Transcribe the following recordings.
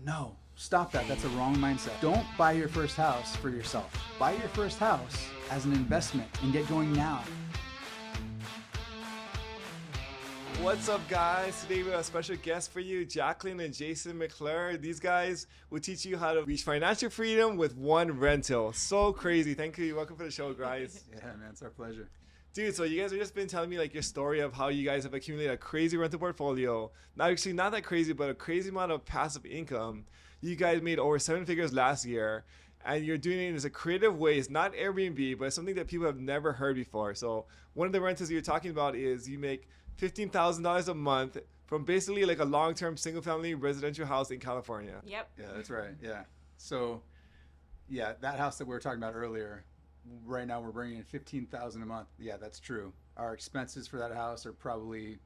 No, stop that. That's a wrong mindset. Don't buy your first house for yourself. Buy your first house as an investment and get going now. What's up, guys? Today we have a special guest for you, Jaclyn and Jason McClure. These guys will teach you how to reach financial freedom with one rental. So crazy. Thank you. Welcome to the show, guys. Yeah, man, it's our pleasure. Dude, so you guys have just been telling me like your story of how you guys have accumulated a crazy rental portfolio. Not actually not that crazy, but a crazy amount of passive income. You guys made over 7 figures last year, and you're doing it in a creative way. It's not Airbnb, but it's something that people have never heard before. So one of the rentals you're talking about is you make $15,000 a month from basically like a long-term single-family residential house in California. Yep. Yeah, that's right. Yeah. So, yeah, that house that we were talking about earlier, right now we're bringing in $15,000 a month. Yeah, that's true. Our expenses for that house are probably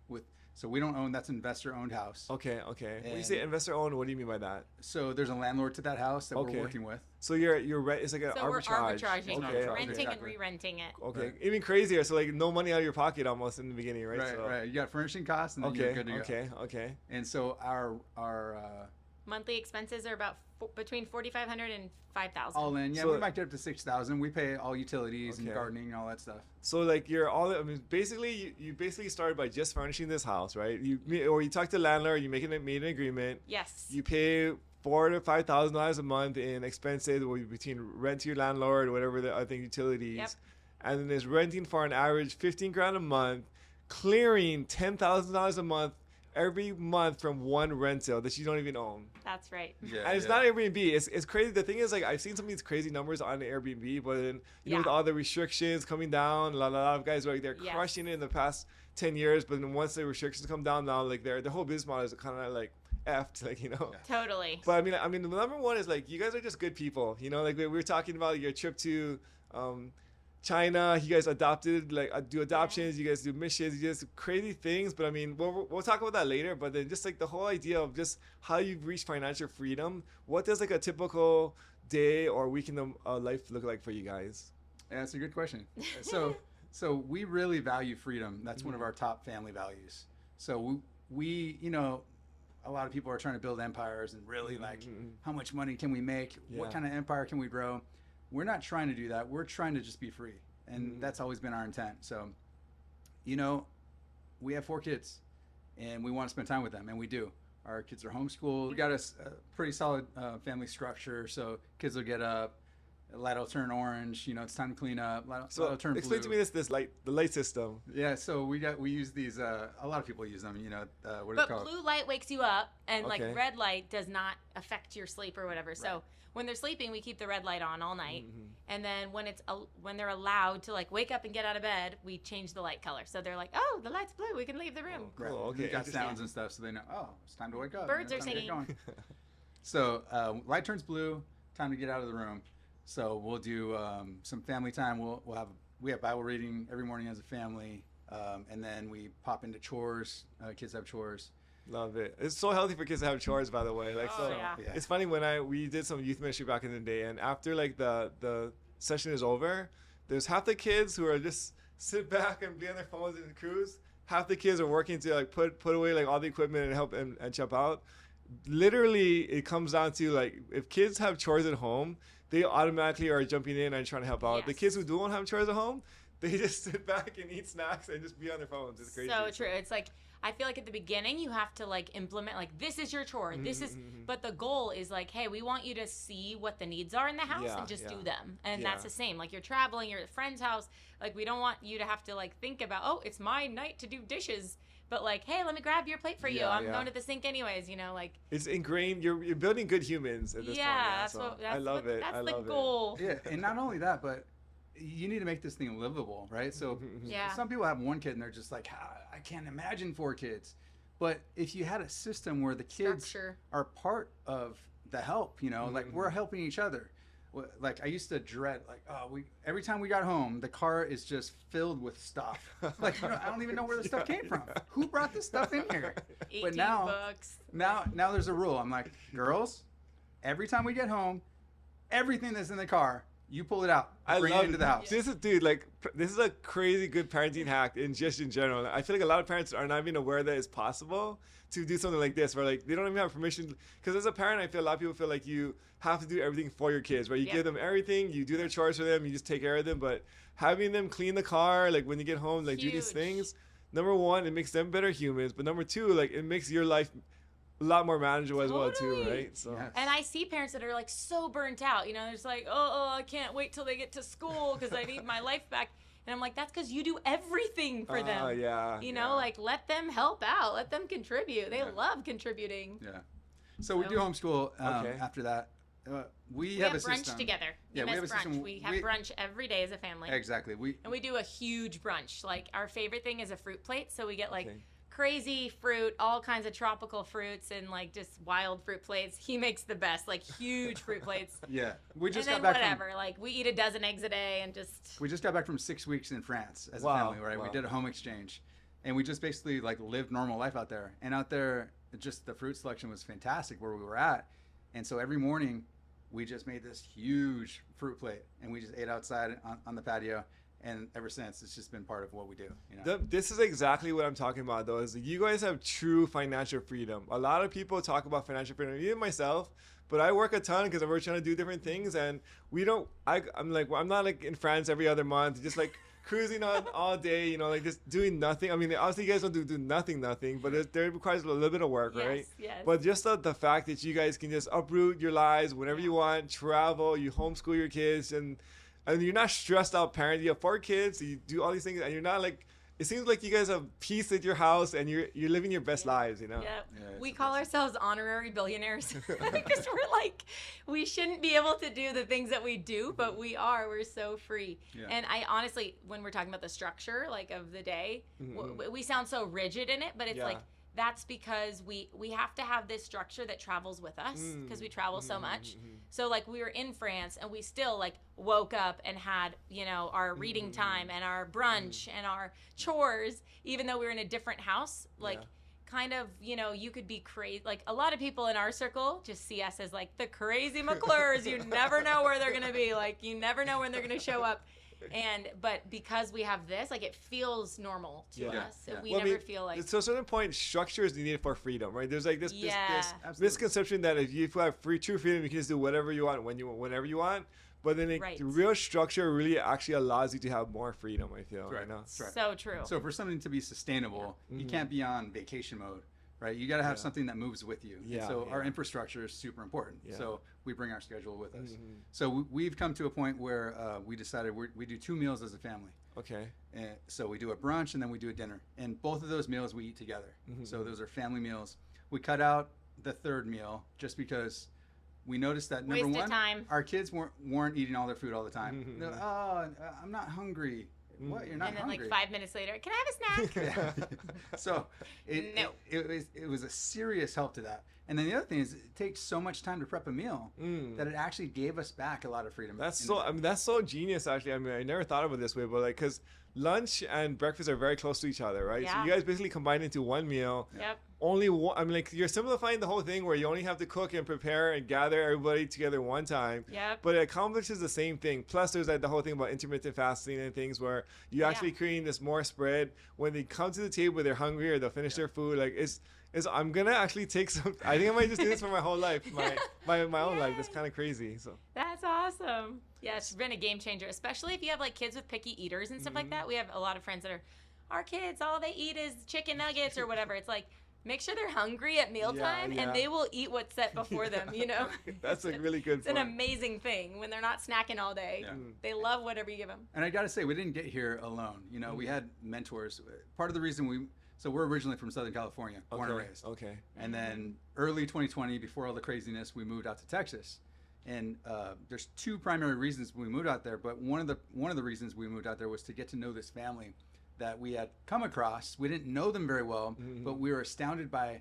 so we don't own, that's an investor-owned house. Okay. When you say investor-owned, what do you mean by that? So there's a landlord to that house that we're working with. So you're rent. It's like an So arbitrage. we're arbitraging, Okay. renting exactly. and re-renting it. Okay, Right. even crazier. So like no money out of your pocket almost in the beginning, right? Right, So, right. You got furnishing costs and then you're good to go. Okay. And so our Monthly expenses are about between $4,500 and $5,000. all in, yeah, So- we might get up to $6,000. We pay all utilities and Okay. gardening and all that stuff. So like you're all. I mean, basically you basically started by just furnishing this house, right? You talk to the landlord. You made an agreement. Yes. You pay $4,000 to $5,000 a month in expenses between rent to your landlord, whatever the I think utilities, Yep. and then there's renting for an average 15 grand a month, clearing $10,000 a month every month from one rental that you don't even own. That's right. Yeah, And it's not Airbnb. It's crazy. The thing is, like, I've seen some of these crazy numbers on Airbnb, but then, you know, with Yeah. all the restrictions coming down, a lot of guys are like, they're Yes. crushing it in the past 10 years, but then once the restrictions come down now, like, their whole business model is kind of like effed, like, you know. Yeah. Totally. But I mean, the number one is like, you guys are just good people, you know. Like we were talking about your trip to China. You guys adopted, like, do adoptions. You guys do missions. You just crazy things. But I mean, we'll talk about that later. But then just like the whole idea of just how you've reached financial freedom. What does like a typical day or week in the life look like for you guys? Yeah, that's a good question. So we really value freedom. That's one of our top family values. So we you know, a lot of people are trying to build empires and really like, how much money can we make? Yeah. What kind of empire can we grow? We're not trying to do that. We're trying to just be free. And that's always been our intent. So, you know, we have 4 kids and we want to spend time with them, and we do. Our kids are homeschooled. We got a pretty solid family structure. So kids will get up, light will turn orange, you know, it's time to clean up. Light So will turn explain blue. to me the light system. Yeah, so we use these. A lot of people use them. You know, what are they But called? blue light wakes you up, and Okay. like red light does not affect your sleep or whatever. So when they're sleeping, we keep the red light on all night, and then when they're allowed to like wake up and get out of bed, we change the light color. So they're like, oh, the light's blue, we can leave the room. Cool. Right. Okay. We got Interesting. sounds and stuff, so they know. Oh, it's time to wake up. Birds are time to get singing. going. So light turns blue. Time to get out of the room. So we'll do some family time. We have Bible reading every morning as a family, and then we pop into chores. Kids have chores. Love it. It's so healthy for kids to have chores, by the way. Like, Oh, so yeah. Yeah. it's funny when we did some youth ministry back in the day, and after like the session is over, there's half the kids who are just sit back and be on their phones and cruise. Half the kids are working to like put away like all the equipment and help and jump out. Literally, it comes down to like if kids have chores at home, they automatically are jumping in and trying to help out. The Yes. kids who don't have chores at home, they just sit back and eat snacks and just be on their phones. It's crazy. So true. It's like, I feel like at the beginning you have to like implement like, this is your chore. This is, but the goal is like, hey, we want you to see what the needs are in the house Yeah, and just yeah. do them. And Yeah. that's the same. Like you're traveling, you're at a friend's house. Like we don't want you to have to like think about, oh, it's my night to do dishes. But like, hey, let me grab your plate for you. Yeah, I'm yeah. going to the sink anyways, you know, like. It's ingrained. You're building good humans at this point. That's So what, that's I love what, it. That's I the love it. goal. Yeah, and not only that, but you need to make this thing livable, right? So Yeah. some people have 1 kid and they're just like, I can't imagine 4 kids. But if you had a system where the kids Structure. are part of the help, you know, like we're helping each other. Like I used to dread, like, every time we got home, the car is just filled with stuff. Like, you know, I don't even know where the stuff came from. Who brought this stuff in here? 18 But now, books. now there's a rule. I'm like, girls, every time we get home, everything that's in the car You pull it out. I Bring love it into the house. This is, dude, like, this is a crazy good parenting hack in general. I feel like a lot of parents are not even aware that it's possible to do something like this, where like they don't even have permission. Because as a parent, I feel a lot of people feel like you have to do everything for your kids, right? You give them everything, you do their chores for them, you just take care of them. But having them clean the car, like when you get home, like do these things. Number one, it makes them better humans. But number two, like it makes your life a lot more manageable as well too, right? So and I see parents that are like so burnt out, you know, they're just like, oh, I can't wait till they get to school because I need my life back. And I'm like, that's because you do everything for them. You know, like let them help out, let them contribute. They love contributing. Yeah. So we do homeschool. After that, we have a brunch system together. Yeah, we have a brunch. system. We have brunch every day as a family. Exactly. And we do a huge brunch. Like our favorite thing is a fruit plate. So we get like crazy fruit, all kinds of tropical fruits, and like just wild fruit plates. He makes the best, like huge fruit plates. Yeah, we just and got then back whatever. Like we eat a dozen eggs a day, and just. We just got back from 6 weeks in France as a family, right? We did a home exchange, and we just basically like lived normal life out there. And out there, just the fruit selection was fantastic where we were at, and so every morning, we just made this huge fruit plate, and we just ate outside on the patio. And ever since, it's just been part of what we do. You know? This is exactly what I'm talking about, though, is you guys have true financial freedom. A lot of people talk about financial freedom, even myself, but I work a ton because we're trying to do different things. And we don't, I'm not like in France every other month, just like cruising on all day, you know, like just doing nothing. I mean, obviously you guys don't do nothing, but it requires a little bit of work, right? Yes. But just the fact that you guys can just uproot your lives whenever you want, travel, you homeschool your kids, and you're not stressed out parent. You have 4 kids, so you do all these things, and you're not like, it seems like you guys have peace at your house, and you're living your best lives, you know? Yeah, we call ourselves honorary billionaires because we're like, we shouldn't be able to do the things that we do, but we are. We're so free. Yeah. And I honestly, when we're talking about the structure, like of the day, we sound so rigid in it, but it's like, that's because we have to have this structure that travels with us because we travel so much. So like we were in France and we still like woke up and had, you know, our reading time and our brunch and our chores, even though we were in a different house. Like kind of, you know, you could be crazy. Like a lot of people in our circle just see us as like the crazy McClures. You never know where they're going to be. Like you never know when they're going to show up. But because we have this, like it feels normal to us. So we never feel like. So at a certain point, structure is needed for freedom, right? There's like this misconception that if you have true freedom, you can just do whatever you want whenever you want. But then the real structure really actually allows you to have more freedom, I feel. Right now. So true. So for something to be sustainable, you can't be on vacation mode. Right, you got to have something that moves with you. Our infrastructure is super important. So we bring our schedule with us. So we've come to a point where we decided we do 2 meals as a family. Okay. And so we do a brunch and then we do a dinner, and both of those meals we eat together. So those are family meals. We cut out the 3rd meal just because we noticed that number one, our kids weren't eating all their food all the time. They're like, oh, I'm not hungry. What? You're not hungry. And then like 5 minutes later, can I have a snack? So it was a serious help to that. And then the other thing is it takes so much time to prep a meal that it actually gave us back a lot of freedom. That's so genius, actually. I mean, I never thought of it this way, but like, because lunch and breakfast are very close to each other, right? So you guys basically combine into one meal. Yep. Only one, I mean, like you're simplifying the whole thing where you only have to cook and prepare and gather everybody together one time. Yep. But it accomplishes the same thing. Plus, there's like the whole thing about intermittent fasting and things where you actually creating this more spread. When they come to the table, they're hungry or they'll finish their food. Like I'm gonna actually take some. I think I might just do this for my whole life, my own life. That's kind of crazy. So that's awesome. Yeah, it's been a game changer, especially if you have like kids with picky eaters and stuff like that. We have a lot of friends that are, our kids, all they eat is chicken nuggets or whatever. It's like, make sure they're hungry at mealtime and they will eat what's set before them, you know? That's a really good point. It's an amazing thing when they're not snacking all day. Yeah. They love whatever you give them. And I got to say, we didn't get here alone. You know, we had mentors. Part of the reason so we're originally from Southern California, born and raised. Okay. And then early 2020, before all the craziness, we moved out to Texas. And there's 2 primary reasons we moved out there. But one of the reasons we moved out there was to get to know this family that we had come across. We didn't know them very well, but we were astounded by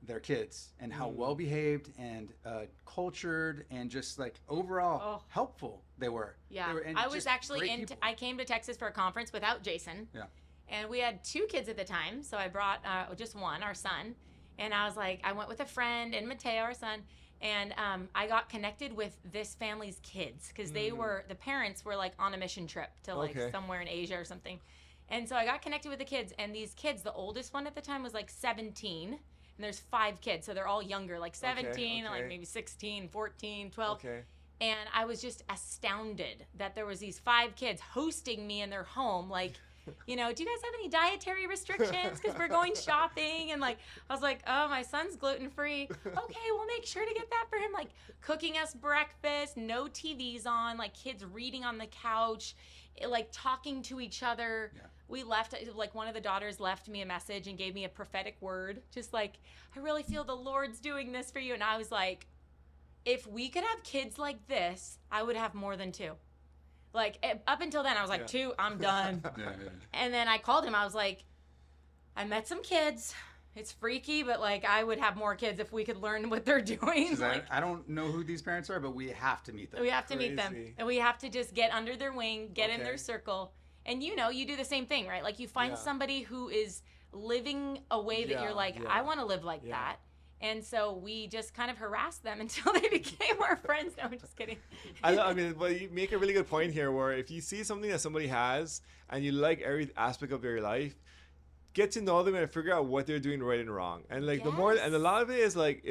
their kids and how well behaved and cultured and just like overall helpful they were. Yeah, I was actually I came to Texas for a conference without Jason. Yeah, and we had 2 kids at the time, so I brought just one, our son, and I was like, I went with a friend and Mateo, our son. And I got connected with this family's kids because the parents were like on a mission trip to like somewhere in Asia or something. And so I got connected with the kids, and these kids, the oldest one at the time was like 17, and there's 5 kids. So they're all younger, like 17, and like maybe 16, 14, 12. And I was just astounded that there was these 5 kids hosting me in their home, like, you know, do you guys have any dietary restrictions? Because we're going shopping. And like, I was like, oh, my son's gluten-free. Okay, we'll make sure to get that for him. Like cooking us breakfast, no TVs on, like kids reading on the couch, like talking to each other. Yeah. We left, like one of the daughters left me a message and gave me a prophetic word. Just like, I really feel the Lord's doing this for you. And I was like, if we could have kids like this, I would have more than 2. Like, up until then, I was like, 2, I'm done. And then I called him. I was like, I met some kids. It's freaky, but, like, I would have more kids if we could learn what they're doing. Like, I don't know who these parents are, but we have to meet them. We have to meet them. And we have to just get under their wing, get in their circle. And, you know, you do the same thing, right? Like, you find somebody who is living a way that you're like, I want to live like that. And so we just kind of harassed them until they became our friends. No, I'm just kidding. I mean, but you make a really good point here where if you see something that somebody has and you like every aspect of their life, get to know them and figure out what they're doing right and wrong. And like the more, and a lot of it is like,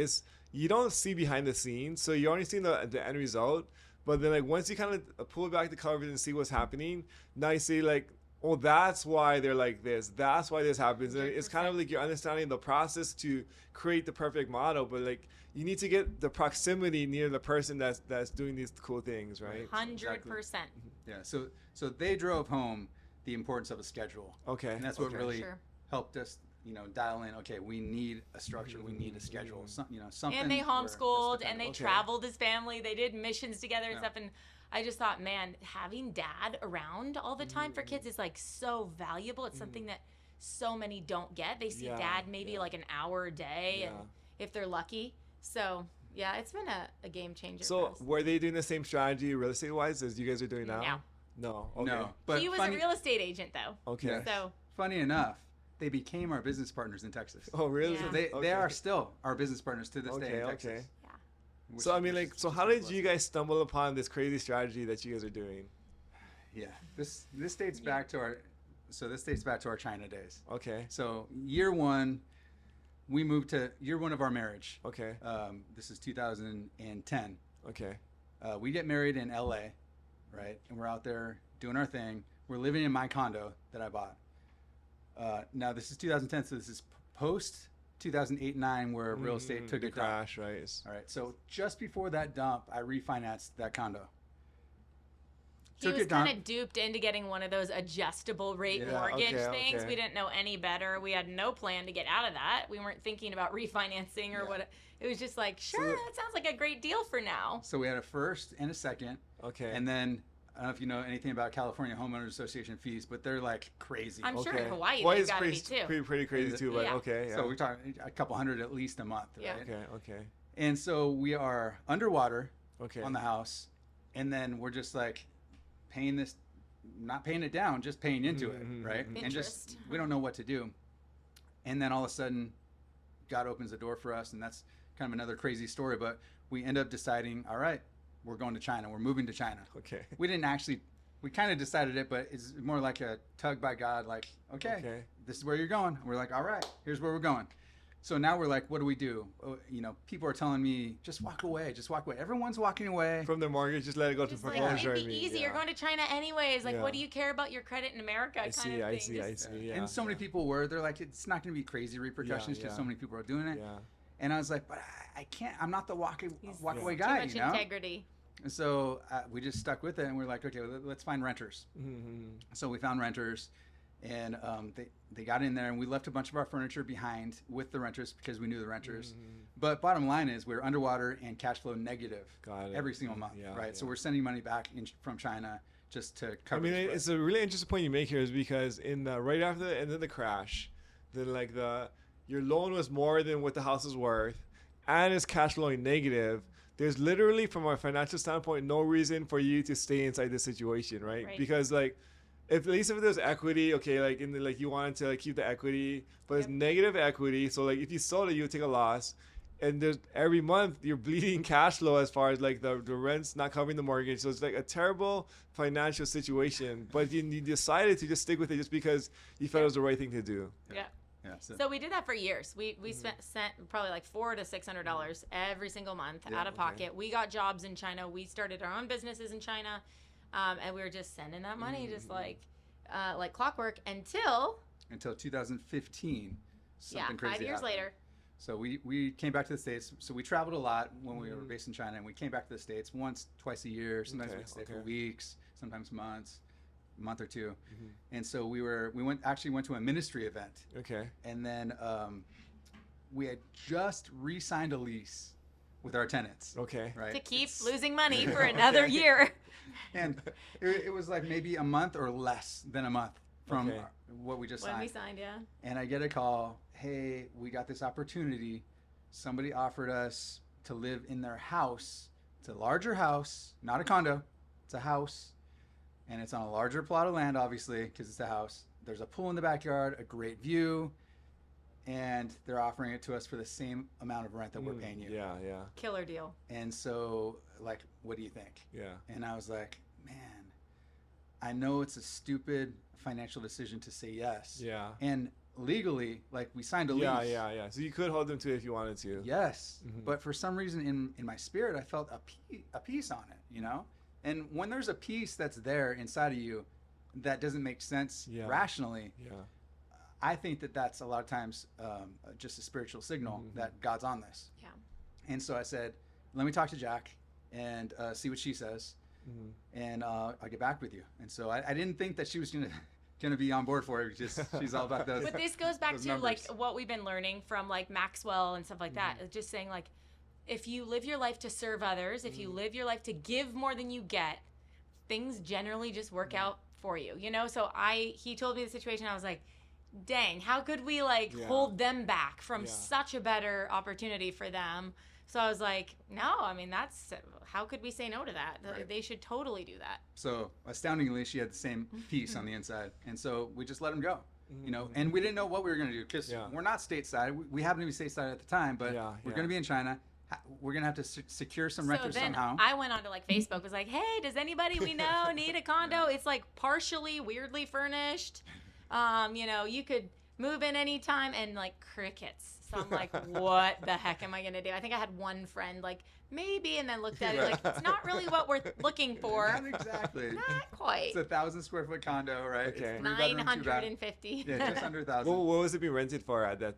you don't see behind the scenes. So you're only seeing the end result. But then like once you kind of pull back the covers and see what's happening, now you see like, oh, that's why they're like this. That's why this happens. And it's kind of like you're understanding the process to create the perfect model, but like you need to get the proximity near the person that's doing these cool things, right? 100%. Yeah. So they drove home the importance of a schedule. Okay. And that's what really helped us, you know, dial in. Okay, we need a structure. We need a schedule. Something. And they homeschooled and they traveled as family. They did missions together and stuff. And I just thought, man, having dad around all the time for kids is like so valuable. It's something that so many don't get. They see dad maybe like an hour a day, and if they're lucky. So yeah, it's been a game changer. So were they doing the same strategy real estate wise as you guys are doing now? No. Okay. No. But he was a real estate agent though. Okay. So funny enough, they became our business partners in Texas. Oh really? Yeah. So they are still our business partners to this day in Texas. Okay. So I mean, like, so how did you guys stumble upon this crazy strategy that you guys are doing? Yeah, this dates back to our China days. Okay. So year 1, we moved to year 1 of our marriage. Okay. This is 2010. Okay. We get married in LA, right? And we're out there doing our thing. We're living in my condo that I bought. Now this is 2010, so this is post 2008-9 where real estate took a crash, right? All right, so just before that dump, I refinanced that condo. He was kind of duped into getting one of those adjustable rate mortgage things. We didn't know any better. We had no plan to get out of that. We weren't thinking about refinancing or what. It was just like, sure, that sounds like a great deal for now. So we had a first and a second. Okay. And then I don't know if you know anything about California Homeowners Association fees, but they're like crazy. I'm sure in Hawaii they've got to be too. Pretty crazy too, but okay. So we're talking a couple hundred at least a month, right? Okay. And so we are underwater on the house, and then we're just like paying this, not paying it down, just paying into it, right? Interest. And just, we don't know what to do. And then all of a sudden, God opens the door for us, and that's kind of another crazy story, but we end up deciding, all right, we're going to China. We're moving to China. Okay. We didn't actually, we kind of decided it, but it's more like a tug by God, like, okay, this is where you're going. We're like, all right, here's where we're going. So now we're like, what do we do? You know, people are telling me, just walk away, just walk away. Everyone's walking away. From their mortgage, just let it go to foreclosure. It'd be easy. You're going to China anyways. Like, what do you care about your credit in America? I see. Yeah. And so many people were, they're like, it's not going to be crazy repercussions because so many people are doing it. Yeah. And I was like, but I can't, I'm not the walk away Too guy, much you know? integrity. And so we just stuck with it, and we're like, okay, let's find renters. So we found renters, and they got in there, and we left a bunch of our furniture behind with the renters because we knew the renters. But bottom line is we're underwater and cash flow negative every single month, right? So we're sending money back from China just to cover. I mean, it's a really interesting point you make here, is because right after the end of the crash, then like your loan was more than what the house is worth, and it's cash flowing negative. There's literally, from a financial standpoint, no reason for you to stay inside this situation, right? Because like, at least if there's equity, okay, like you wanted to keep the equity, but it's negative equity. So like, if you sold it, you would take a loss, and there's every month you're bleeding cash flow as far as like the rent's not covering the mortgage. So it's like a terrible financial situation. But you decided to just stick with it just because you felt it was the right thing to do. Yeah. Yeah, So we did that for years. We sent probably like $400 to $600 every single month out of pocket. We got jobs in China. We started our own businesses in China, and we were just sending that money just like clockwork until 2015. Something crazy 5 years happened. later. So we came back to the States. So we traveled a lot when we were based in China, and we came back to the States once, twice a year. Sometimes we'd stay for weeks, sometimes months, a month or two. And so we went to a ministry event. Okay. And then we had just re-signed a lease with our tenants. Okay. Right. To keep losing money for another year. And it was like maybe a month or less than a month from what we just signed. When we signed, yeah. And I get a call, hey, we got this opportunity. Somebody offered us to live in their house. It's a larger house, not a condo. It's a house. And it's on a larger plot of land, obviously, because it's a house. There's a pool in the backyard, a great view. And they're offering it to us for the same amount of rent that we're paying you. Yeah, yeah. Killer deal. And so, like, what do you think? Yeah. And I was like, man, I know it's a stupid financial decision to say yes. Yeah. And legally, like, we signed a lease. Yeah. So you could hold them to it if you wanted to. Yes. But for some reason in my spirit, I felt a peace on it, you know? And when there's a peace that's there inside of you that doesn't make sense rationally, I think that's a lot of times just a spiritual signal that God's on this. Yeah. And so I said, let me talk to Jack and see what she says, and I'll get back with you. And so I didn't think that she was gonna be on board for it. Just she's all about those. But this goes back to numbers. like what we've been learning from like Maxwell and stuff like that. It's just saying like, if you live your life to serve others, if you live your life to give more than you get, things generally just work out for you, you know? So he told me the situation. I was like, dang, how could we hold them back from such a better opportunity for them? So I was like, no, I mean, how could we say no to that? Right. They should totally do that. So astoundingly, she had the same peace on the inside. And so we just let him go, you know, and we didn't know what we were going to do because we're not stateside. We happened to be stateside at the time, but we're going to be in China. We're going to have to secure some renters somehow. I went onto Facebook, was like, hey, does anybody we know need a condo? It's like partially weirdly furnished. You know, you could move in anytime, and like crickets. So I'm like, what the heck am I going to do? I think I had one friend like, maybe, and then looked at it like, it's not really what we're looking for. Not exactly. Not quite. It's a 1,000 square foot condo, right? Okay. 950. Yeah, just under 1,000. What was it being rented for at that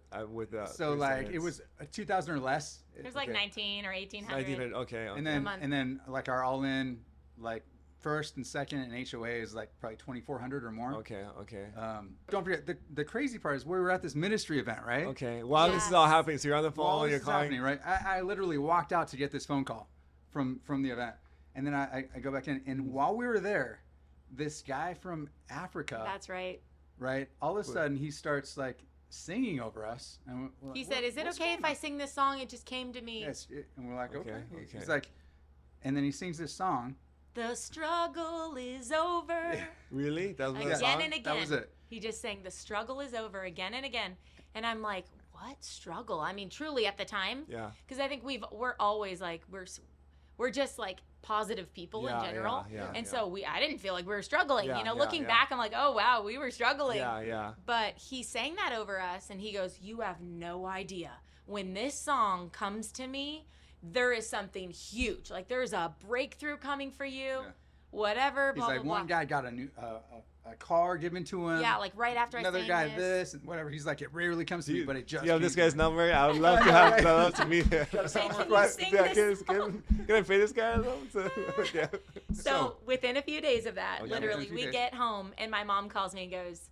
So like it was 2,000 or less. It was like 19 or 1,800. Okay. And then like our all in like first and second and HOA is like probably 2,400 or more. Okay. Don't forget the crazy part is we were at this ministry event, right? Okay. While this is all happening, so you're on the phone, While you're this is calling. happening, right? I literally walked out to get this phone call from the event, and then I go back in, and while we were there, this guy from Africa. That's right. Right. All of a sudden, he starts like singing over us, and we're like, he said, "Is it okay if I sing this song? It just came to me." Yes, and we're like, okay. He's like, and then he sings this song. The struggle is over. Really? That was again song? and again. That was it. He just sang the struggle is over again and again. And I'm like, what struggle? I mean, truly at the time. Yeah. Because I think we're always like, we're just like positive people in general. So I didn't feel like we were struggling. Looking back, I'm like, oh, wow, we were struggling. Yeah. But he sang that over us, and he goes, you have no idea. When this song comes to me, there is something huge. Like there's a breakthrough coming for you. Whatever. He's blah, like, blah, one blah. guy got a new a car given to him. Yeah, like right after another I sang guy this. and whatever. He's like, it rarely comes to me, but it just. You have this came guy's to me. number. I would love to have love to meet him. Hey, can you sing this Can I pay this guy? So within a few days of that, Okay. literally, Within a we few get home and my mom calls me and goes,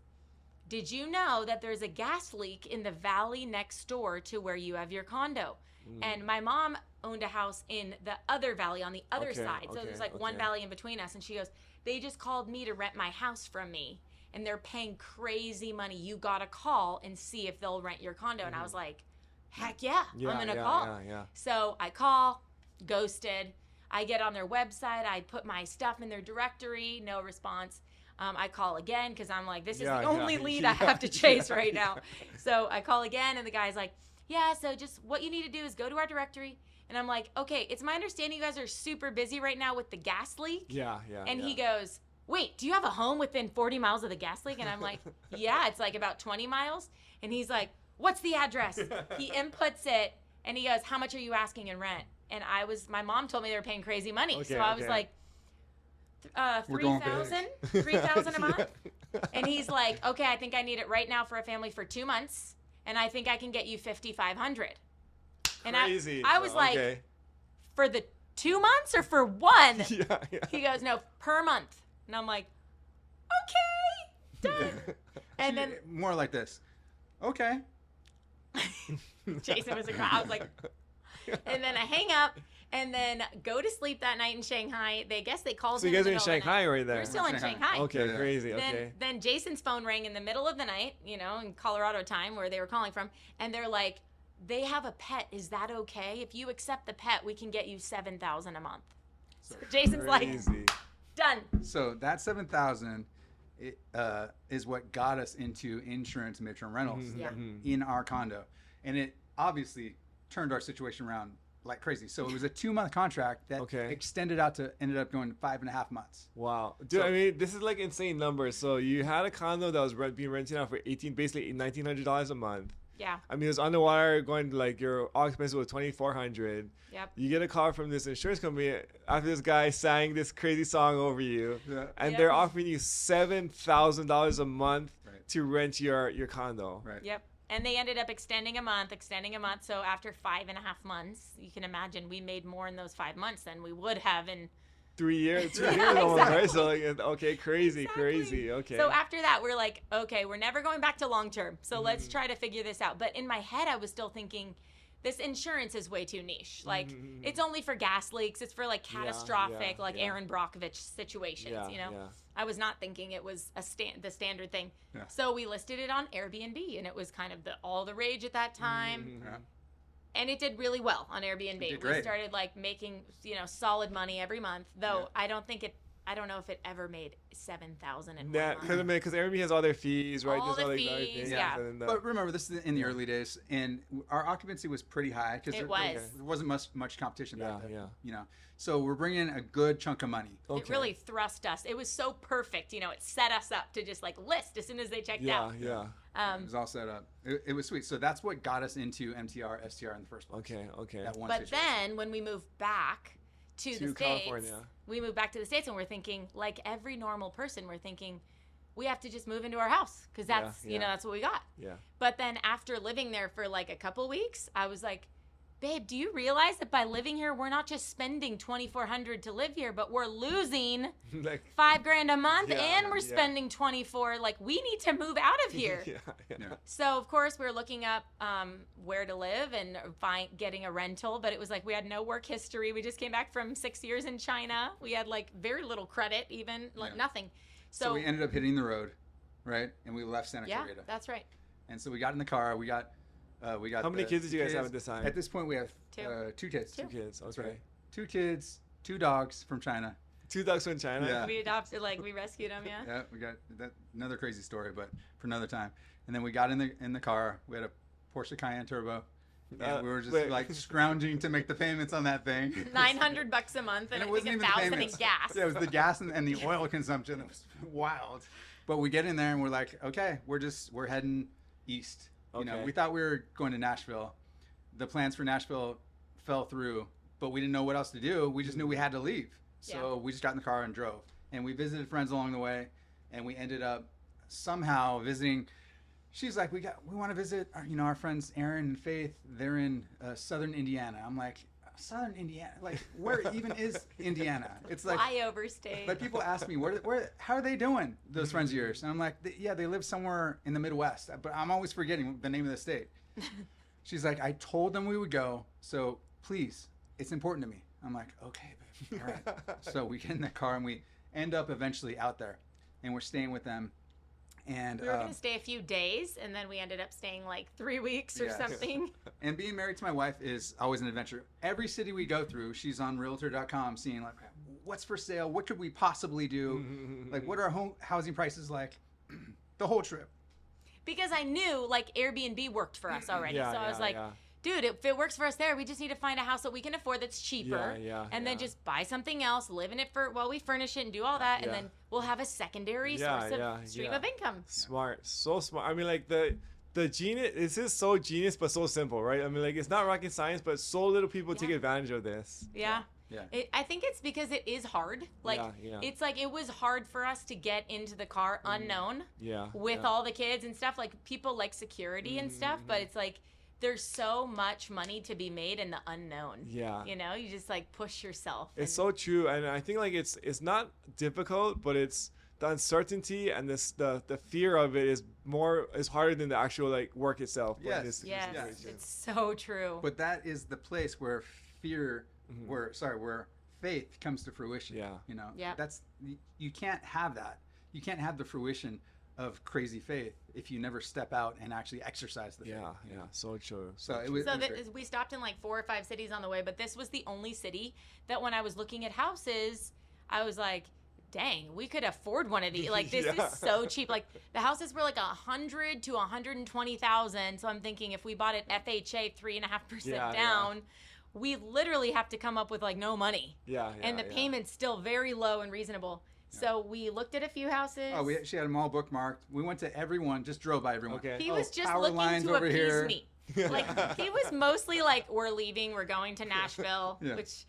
did you know that there's a gas leak in the valley next door to where you have your condo? And my mom owned a house in the other valley on the other side. So there's like one valley in between us. And she goes, they just called me to rent my house from me. And they're paying crazy money. You got to call and see if they'll rent your condo. And I was like, heck yeah, I'm going to call. Yeah. So I call, ghosted. I get on their website. I put my stuff in their directory. No response. I call again because I'm like, this is the only lead I have to chase right now. So I call again, and the guy's like, yeah, so just what you need to do is go to our directory. And I'm like, okay, it's my understanding you guys are super busy right now with the gas leak. Yeah. And he goes, wait, do you have a home within 40 miles of the gas leak? And I'm like, yeah, it's like about 20 miles. And he's like, what's the address? He inputs it and he goes, how much are you asking in rent? And my mom told me they were paying crazy money. Okay, so I was like, We're going $3,000 a month. And he's like, okay, I think I need it right now for a family for 2 months. And I think I can get you $5,500. And Crazy. I was like, okay. for the 2 months or for one? Yeah. He goes, no, per month. And I'm like, okay, done. And then more like this. Okay. Jason was I was like, and then I hang up and then go to sleep that night in Shanghai. They called. So you guys are in Shanghai right there? We're still in Shanghai. Okay, Yeah. crazy. Okay. Then Jason's phone rang in the middle of the night, in Colorado time where they were calling from, and they're like, they have a pet. Is that okay? If you accept the pet, we can get you $7,000 a month. So Jason's Crazy. like, done. So that 7,000 is what got us into insurance midterm rentals Yeah. in our condo, and it obviously turned our situation around like crazy. So it was a 2-month contract that extended out to ended up going 5.5 months. Wow, dude! So, I mean, this is like insane numbers. So you had a condo that was being rented out for basically $1,900 a month. Yeah. I mean, it was underwater, going to like your occupancy was $2,400. Yep. You get a call from this insurance company after this guy sang this crazy song over you, and they're offering you $7,000 a month to rent your condo. Right. Yep. And they ended up extending a month. So after 5.5 months, you can imagine we made more in those 5 months than we would have in 3 years. 2 Yeah, years almost, exactly. right? So like, okay, crazy, Exactly. crazy. Okay. So after that, we're like, okay, we're never going back to long term. So let's try to figure this out. But in my head, I was still thinking, this insurance is way too niche. Like, it's only for gas leaks. It's for like catastrophic, Aaron Brockovich situations. Yeah. I was not thinking it was the standard thing. Yeah. So we listed it on Airbnb, and it was kind of all the rage at that time. Yeah. And it did really well on Airbnb. It did great. We started like making, solid money every month. Though I don't know if it ever made $7,000 in 1 month. Because Airbnb has all their fees, right? All There's the like other fees, things, yeah. and But remember, this is in the early days, and our occupancy was pretty high because It was. there wasn't much competition back then. Yeah. So we're bringing in a good chunk of money. It really thrust us. It was so perfect. It set us up to just like list as soon as they checked out. Yeah. It was all set up. It was sweet. So that's what got us into MTR, STR in the first place. Okay. That one But situation. then when we moved back to the States, California. we moved back to the States and we're thinking, like every normal person, we're thinking, we have to just move into our house because that's, that's what we got. Yeah. But then after living there for like a couple weeks, I was like, babe, do you realize that by living here, we're not just spending $2,400 to live here, but we're losing Like $5,000 a month, Yeah, and we're yeah. spending $24,000. Like, we need to move out of here. Yeah. So of course we're looking up where to live and getting a rental, but it was like we had no work history. We just came back from 6 years in China. We had like very little credit, even like nothing. So we ended up hitting the road, right? And we left Santa yeah, Clarita. that's right. And so we got in the car. We got. How many kids did you guys have at this time? At this point, we have Two. 2 kids. Two. 2 kids. That's Okay. right. 2 kids, 2 dogs from China. 2 dogs from China. Yeah. We adopted, we rescued them, yeah. Yeah, we got another crazy story, but for another time. And then we got in the car. We had a Porsche Cayenne Turbo. And we were just like scrounging to make the payments on that thing. $900 a month, and it I wasn't think even the $1,000 in payments. gas. Yeah, it was the gas and the oil consumption. It was wild. But we get in there and we're like, okay, we're heading east. Okay. We thought we were going to Nashville. The plans for Nashville fell through, but we didn't know what else to do. We just knew we had to leave. So we just got in the car and drove. And we visited friends along the way, and we ended up somehow visiting. She's like, we want to visit our friends Aaron and Faith. They're in southern Indiana. I'm like, southern Indiana? Like, where even is Indiana? It's like Flyover state. Like, people ask me, how are they doing, those friends of yours? And I'm like, they live somewhere in the Midwest, but I'm always forgetting the name of the state. She's like, I told them we would go, so please, it's important to me. I'm like, okay, babe, all right. So we get in the car and we end up eventually out there, and we're staying with them. And we were going to stay a few days, and then we ended up staying like 3 weeks or something. And being married to my wife is always an adventure. Every city we go through, she's on Realtor.com seeing like, what's for sale? What could we possibly do? Like, what are home housing prices like? The whole trip. because I knew like Airbnb worked for us already. Yeah, so I was yeah, like, yeah. dude, if it works for us there, we just need to find a house that we can afford that's cheaper. And then just buy something else, live in it while we furnish it and do all that. And then we'll have a secondary source of stream of income. Smart. So smart. I mean, like the genius, this is so genius, but so simple, right? I mean, like it's not rocket science, but so little people take advantage of this. Yeah. Yeah. I think it's because it is hard. Like, it's like it was hard for us to get into the car unknown with all the kids and stuff. Like, people like security and stuff, but it's like there's so much money to be made in the unknown. Yeah. You know, you just like push yourself. It's so true. And I think like it's not difficult, but it's the uncertainty and the fear of it is harder than the actual like work itself. Yes. It's so true. But that is the place where fear where faith comes to fruition. You know, that's, you can't have that. You can't have the fruition of crazy faith if you never step out and actually exercise the faith. So true. So we stopped in like 4 or 5 cities on the way, but this was the only city that when I was looking at houses, I was like, dang, we could afford one of these. Like, this is so cheap. Like, the houses were like 100 to 120,000. So I'm thinking if we bought it FHA 3.5% down, we literally have to come up with like no money. And the payment's still very low and reasonable. So we looked at a few houses. Oh, she had them all bookmarked. We went to everyone, just drove by everyone. He was just looking to appease me. Like, he was mostly like, we're leaving, we're going to Nashville, which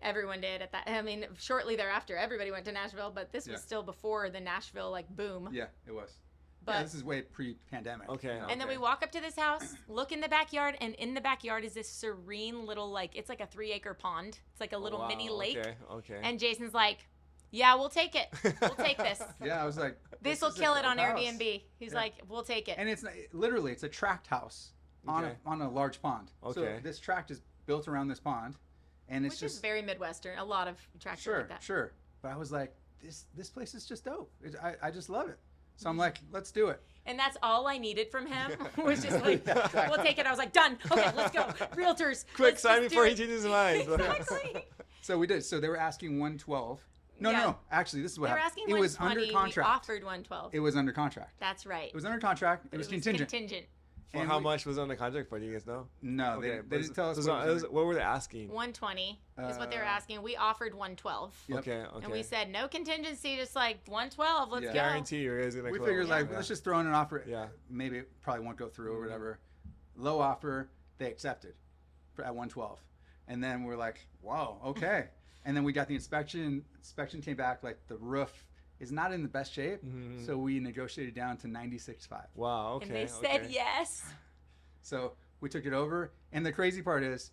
everyone did at that. I mean, shortly thereafter, everybody went to Nashville, but this was still before the Nashville like boom. Yeah, it was. But this is way pre-pandemic. And then we walk up to this house, look in the backyard, and in the backyard is this serene little, like, it's like a 3-acre pond. It's like a little mini lake. And Jason's like, yeah, we'll take it. We'll take this. I was like, this will kill it on Airbnb. He's like, we'll take it. And it's literally, it's a tract house on a large pond. So this tract is built around this pond, and it's Which is very Midwestern. A lot of tracts are like that. Sure. But I was like, this place is just dope. I just love it. So I'm like, let's do it. And that's all I needed from him was just like, we'll take it. I was like, done. Okay, let's go. Realtors. Quick, sign me before he changes his mind. Exactly. So we did. So they were asking 112. No. Actually, this is what happened. They were asking 120. It was under contract. We offered 112. It was under contract. That's right. It was under contract. It was contingent. For how much was on the contract for? Do you guys know? No, they didn't tell us. What were they asking? 120 is what they were asking. We offered 112. Okay. And we said no contingency, just like 112. Let's go. Guarantee you guys gonna. We figured let's just throw in an offer. Maybe it probably won't go through or whatever. Low offer, they accepted at 112, and then we're like, wow, okay. And then we got the inspection. Inspection came back like the roof is not in the best shape, so we negotiated down to 96.5. Wow, okay. And they said yes. So we took it over, and the crazy part is,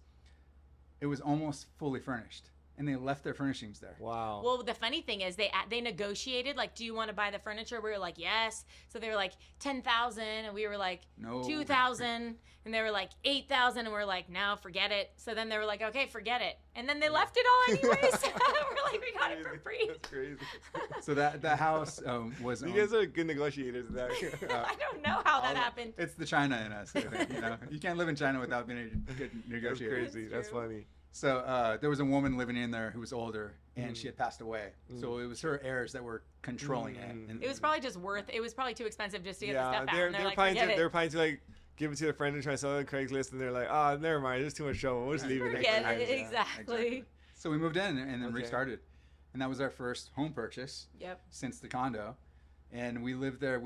it was almost fully furnished, and they left their furnishings there. Wow. Well, the funny thing is, they negotiated like, do you want to buy the furniture? We were like, yes. So they were like 10,000, and we were like, no. 2,000, and they were like 8,000, and we're like, no, forget it. So then they were like, okay, forget it, and then they left it all anyways. We're like, we got it for free. That's crazy. So the house was. You guys are good negotiators. I don't know how that happened. It's the China in us. I think, you can't live in China without being a good negotiator. That's crazy. That's funny. So there was a woman living in there who was older, and she had passed away. So it was her heirs that were controlling it. And it was probably it was probably too expensive just to get the stuff out. They're probably to like give it to their friend and try to sell it on Craigslist, and they're like, never mind, there's too much trouble. We'll just leave it. Exactly. So we moved in and then restarted, and that was our first home purchase. Since the condo. And we lived there.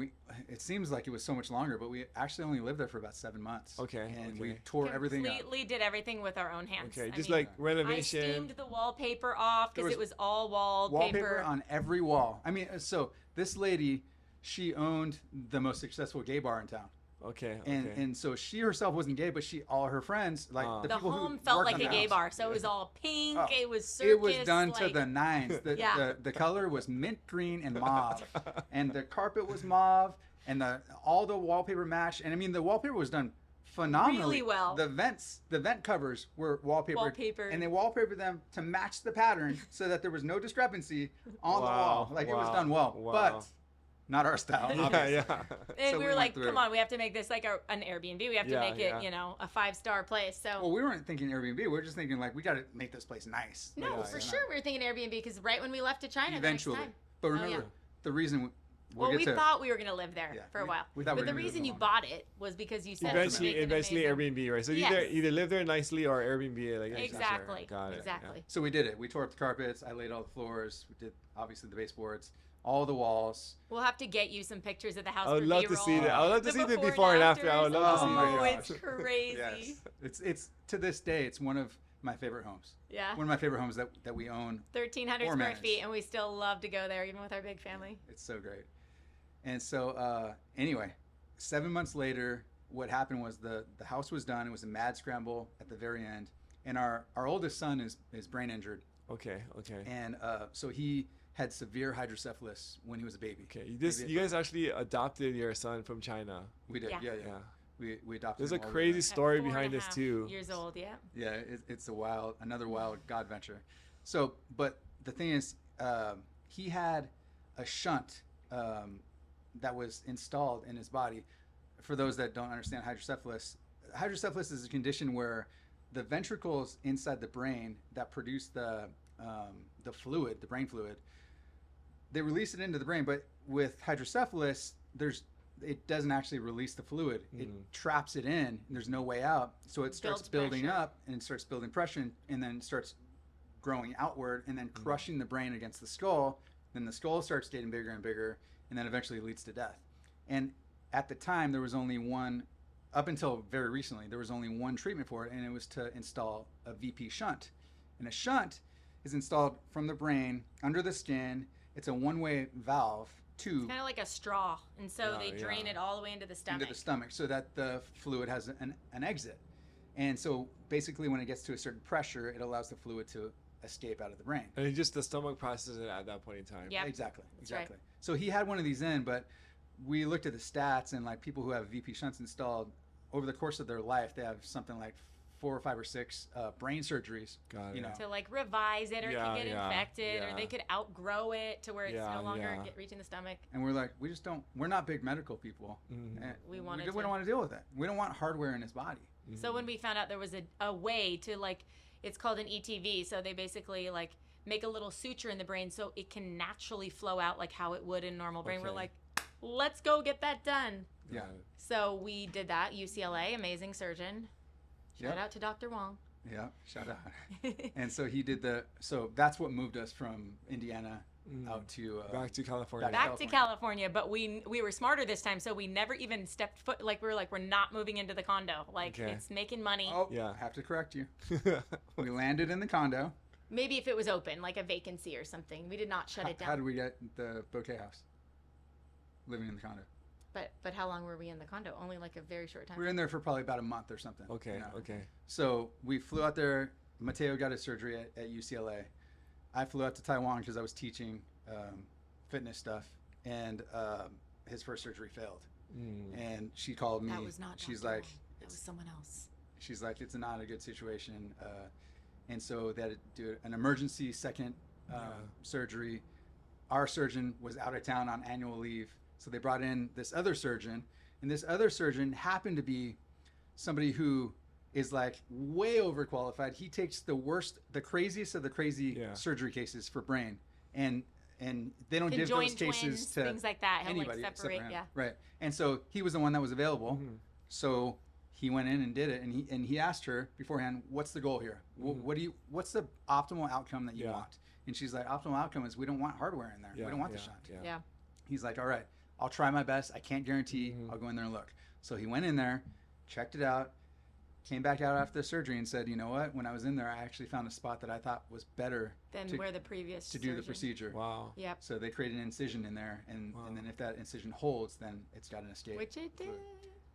It seems like it was so much longer, but we actually only lived there for about 7 months. And we tore everything up. Completely did everything with our own hands. Like renovation. I steamed the wallpaper off because it was all wallpaper. Wallpaper on every wall. I mean, so this lady, she owned the most successful gay bar in town. And so she herself wasn't gay, but all her friends, like the people who home felt like a gay bar, so it was all pink. It was circus. It was done to the nines. The color was mint green and mauve, and the carpet was mauve, and all the wallpaper matched. And I mean, the wallpaper was done phenomenally really well. The vent covers were wallpapered, and they wallpapered them to match the pattern so that there was no discrepancy on the wall. Like it was done well, but not our style. And so we were like, come on, we have to make this like an Airbnb. We have to make it, a 5-star place. So. Well, we weren't thinking Airbnb. We were just thinking like, we got to make this place nice. No, for sure we were thinking Airbnb because right when we left to China, eventually. The next time. But remember, the reason Well, we thought we were going to live there for a while. We thought but the reason you bought it was because you said eventually Airbnb, right? So either live there nicely or Airbnb. Like, exactly. Got it. Exactly. Yeah. So we did it. We tore up the carpets. I laid all the floors. We did obviously the baseboards, all the walls. We'll have to get you some pictures of the house. I would love to see that. I would love to see the before and after. I would love to see that. Oh, it's crazy. Yes. It's to this day, it's one of my favorite homes. Yeah. One of my favorite homes that we own. 1,300 square feet, and we still love to go there, even with our big family. It's so great. And so, anyway, 7 months later, what happened was the house was done. It was a mad scramble at the very end. And our oldest son is brain injured. Okay. And so he had severe hydrocephalus when he was a baby. Okay. You guys actually adopted your son from China. We did. Yeah. We adopted. There's a him crazy story behind this too. Years old, yeah. Yeah, it's another wild God venture. So, but the thing is, he had a shunt that was installed in his body. For those that don't understand hydrocephalus is a condition where the ventricles inside the brain that produce the fluid, the brain fluid, they release it into the brain. But with hydrocephalus, it doesn't actually release the fluid. It traps it in, and there's no way out. So it starts building up and starts building pressure, and then starts growing outward and then crushing the brain against the skull. Then the skull starts getting bigger and bigger, and then eventually leads to death. And at the time, there was only one, up until very recently, there was only one treatment for it, and it was to install a VP shunt. And a shunt is installed from the brain under the skin. It's a one-way valve tube. It's kind of like a straw, and so they drain it all the way into the stomach. Into the stomach, so that the fluid has an exit. And so basically, when it gets to a certain pressure, it allows the fluid to escape out of the brain. And just the stomach processes it at that point in time. Yeah, exactly. Right. So he had one of these in, but we looked at the stats, and like people who have VP shunts installed over the course of their life, they have something like 4 or 5 or 6 brain surgeries. Got it. To like revise it, or it could get infected, or they could outgrow it to where it's no longer reaching the stomach. And we're like, we're not big medical people. We don't want to deal with it. We don't want hardware in his body. So when we found out there was a way to, like, it's called an ETV, so they basically like make a little suture in the brain so it can naturally flow out like how it would in normal brain. We're like, let's go get that done. Yeah. So we did that. UCLA, amazing surgeon. Shout out to Dr. Wong. Yeah, shout out. And so he did so that's what moved us from Indiana out to back to California. Back to California, but we were smarter this time, so we never even stepped foot. Like, we were like, we're not moving into the condo. Like, it's making money. Oh, yeah. I have to correct you. We landed in the condo. Maybe if it was open, like a vacancy or something. We did not shut it down. How did we get the bouquet house? Living in the condo. But how long were we in the condo? Only like a very short time. We were in there for probably about a month or something. Okay. So we flew out there. Mateo got his surgery at UCLA. I flew out to Taiwan because I was teaching fitness stuff, and his first surgery failed. And she called me. That was not She's Dr. like, Wong. That was someone else. She's like, it's not a good situation, and so they had to do an emergency second surgery. Our surgeon was out of town on annual leave, so they brought in this other surgeon, and this other surgeon happened to be somebody who is like way overqualified. He takes the craziest of the crazy surgery cases for brain, and they don't give those cases to things like that. anybody like separate, except for him. Right. And so he was the one that was available. So he went in and did it, and he asked her beforehand, "What's the goal here? What's the optimal outcome that you want?" And she's like, "Optimal outcome is we don't want hardware in there. We don't want the shunt." Yeah. He's like, "All right, I'll try my best. I can't guarantee. I'll go in there and look." So he went in there, checked it out, came back out after the surgery and said, "You know what? When I was in there, I actually found a spot that I thought was better than where the previous to do the procedure." Wow. Yep. So they created an incision in there, and then if that incision holds, then it's got an escape. Which it did.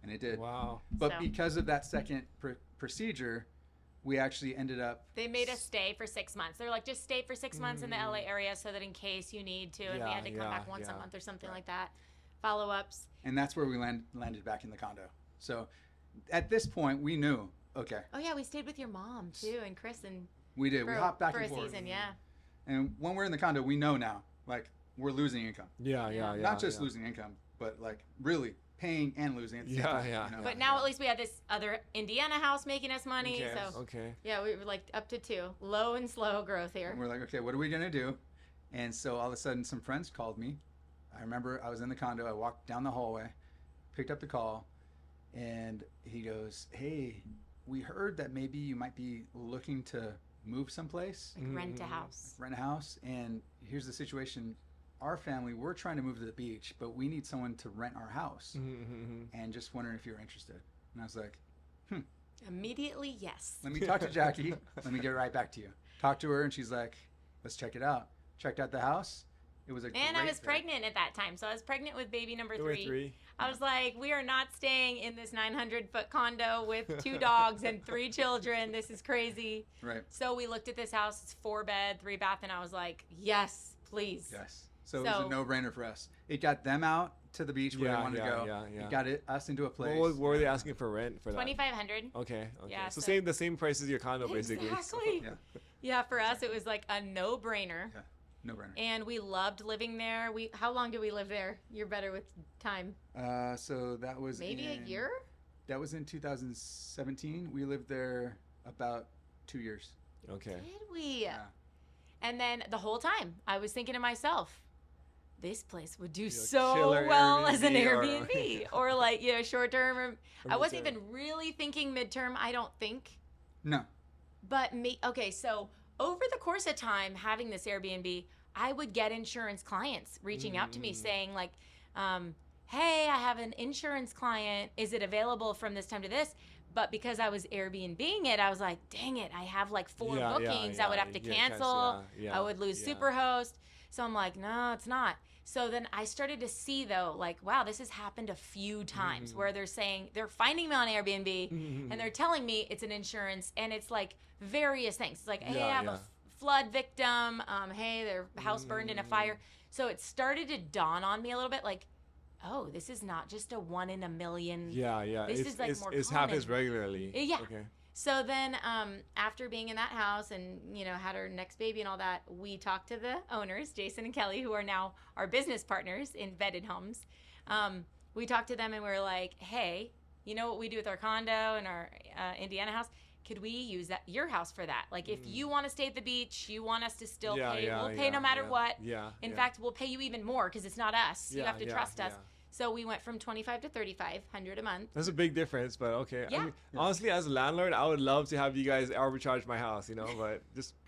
And it did. Wow. But because of that second procedure, we actually ended up. They made us stay for 6 months. They're like, just stay for 6 months in the LA area so that in case you need to, and we had to come back once a month or something like that. Follow-ups. And that's where we landed back in the condo. So at this point, we knew, okay. Oh, yeah, we stayed with your mom, too, and Chris. And we did. We hopped back and forth. For a season, yeah. And when we're in the condo, we know now, like, we're losing income. Yeah. Not just losing income, but, like, really paying and losing at the same time. You know? But now at least we had this other Indiana house making us money. Okay. Yeah, we were, like, up to 2. Low and slow growth here. And we're like, okay, what are we going to do? And so all of a sudden, some friends called me I remember I was in the condo. I walked down the hallway, picked up the call, and he goes, "Hey, we heard that maybe you might be looking to move someplace, Like rent a house. rent a house. And here's the situation. Our family, we're trying to move to the beach, but we need someone to rent our house. And just wondering if you're interested." And I was like, Immediately, yes. let me talk to Jackie. Let me get right back to you. Talked to her, and she's like, let's check it out. Checked out the house. It was a And I great was fit. pregnant at that time. So I was pregnant with baby number Number 3. three. I was like, we are not staying in this 900-foot condo with 2 dogs and 3 children. This is crazy. Right. So we looked at this house. It's 4-bed, 3-bath. And I was like, yes, please. Yes. So it was a no-brainer for us. It got them out to the beach where they wanted to go. It got us into a place. What were they asking for rent for that? $2,500. Okay. Yeah, so so- the same price as your condo, basically. Exactly. Yeah. Yeah, for us, it was like a no-brainer. Yeah. No-brainer. And we loved living there. How long did we live there? You're better with time. So that was Maybe a year? That was in 2017. We lived there about 2 years. Okay. Did we? Yeah. And then the whole time, I was thinking to myself, this place would do Like so killer well as an Airbnb Airbnb or like, short term. Or, I wasn't midterm. even really thinking midterm, I don't think. No. But okay, so over the course of time having this Airbnb, I would get insurance clients reaching out to me saying like, hey, I have an insurance client. Is it available from this time to this? But because I was Airbnb-ing it, I was like, dang it, I have like 4 bookings. I would have to cancel. I would lose Superhost. So I'm like, no, it's not. So then I started to see though, like, wow, this has happened a few times where they're saying, they're finding me on Airbnb and they're telling me it's an insurance and it's like various things. It's like, hey, I have a flood victim. Hey, their house burned in a fire. So it started to dawn on me a little bit like, oh, this is not just a 1 in a million. Yeah. This is like more It common. happens regularly. Yeah. Okay. So then after being in that house and, had our next baby and all that, we talked to the owners, Jason and Kelly, who are now our business partners in Vetted Homes. We talked to them and we were like, hey, you know what we do with our condo and our Indiana house? Could we use your house for that? Like if you want to stay at the beach, you want us to still pay, we'll pay no matter what. In fact, we'll pay you even more because it's not us. You have to trust us. So we went from $2,500 to $3,500 a month. That's a big difference, but okay. Yeah. I mean, honestly, as a landlord, I would love to have you guys arbitrage my house,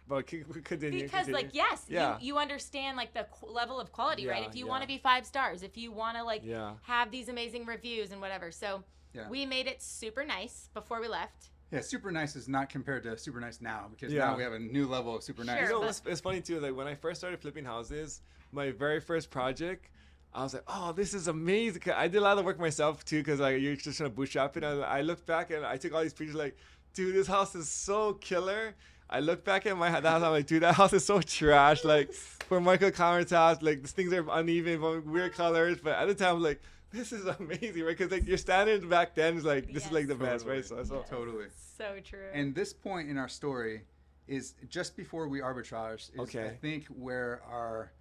but continue. Because like, yes, Yeah. you understand like the level of quality, right? Yeah, If you want to be 5 stars, if you want to like have these amazing reviews and whatever. So we made it super nice before we left. Yeah, super nice is not compared to super nice now because now we have a new level of super nice. Sure, You know, it's funny too. Like when I first started flipping houses, my very first project, I was like, "Oh, this is amazing!" 'Cause I did a lot of the work myself too, because like you're just trying to bootstrap it. And I looked back and I took all these pictures, like, "Dude, this house is so killer." I look back at that house, I'm like, "Dude, that house is so trash." Like, for Michael countertops, like these things are uneven, weird colors. But at the time, I'm like, this is amazing, right? Because like your standards back then is like this is like the best, right? So Totally. So true. And this point in our story is just before we arbitrage. Is I think where our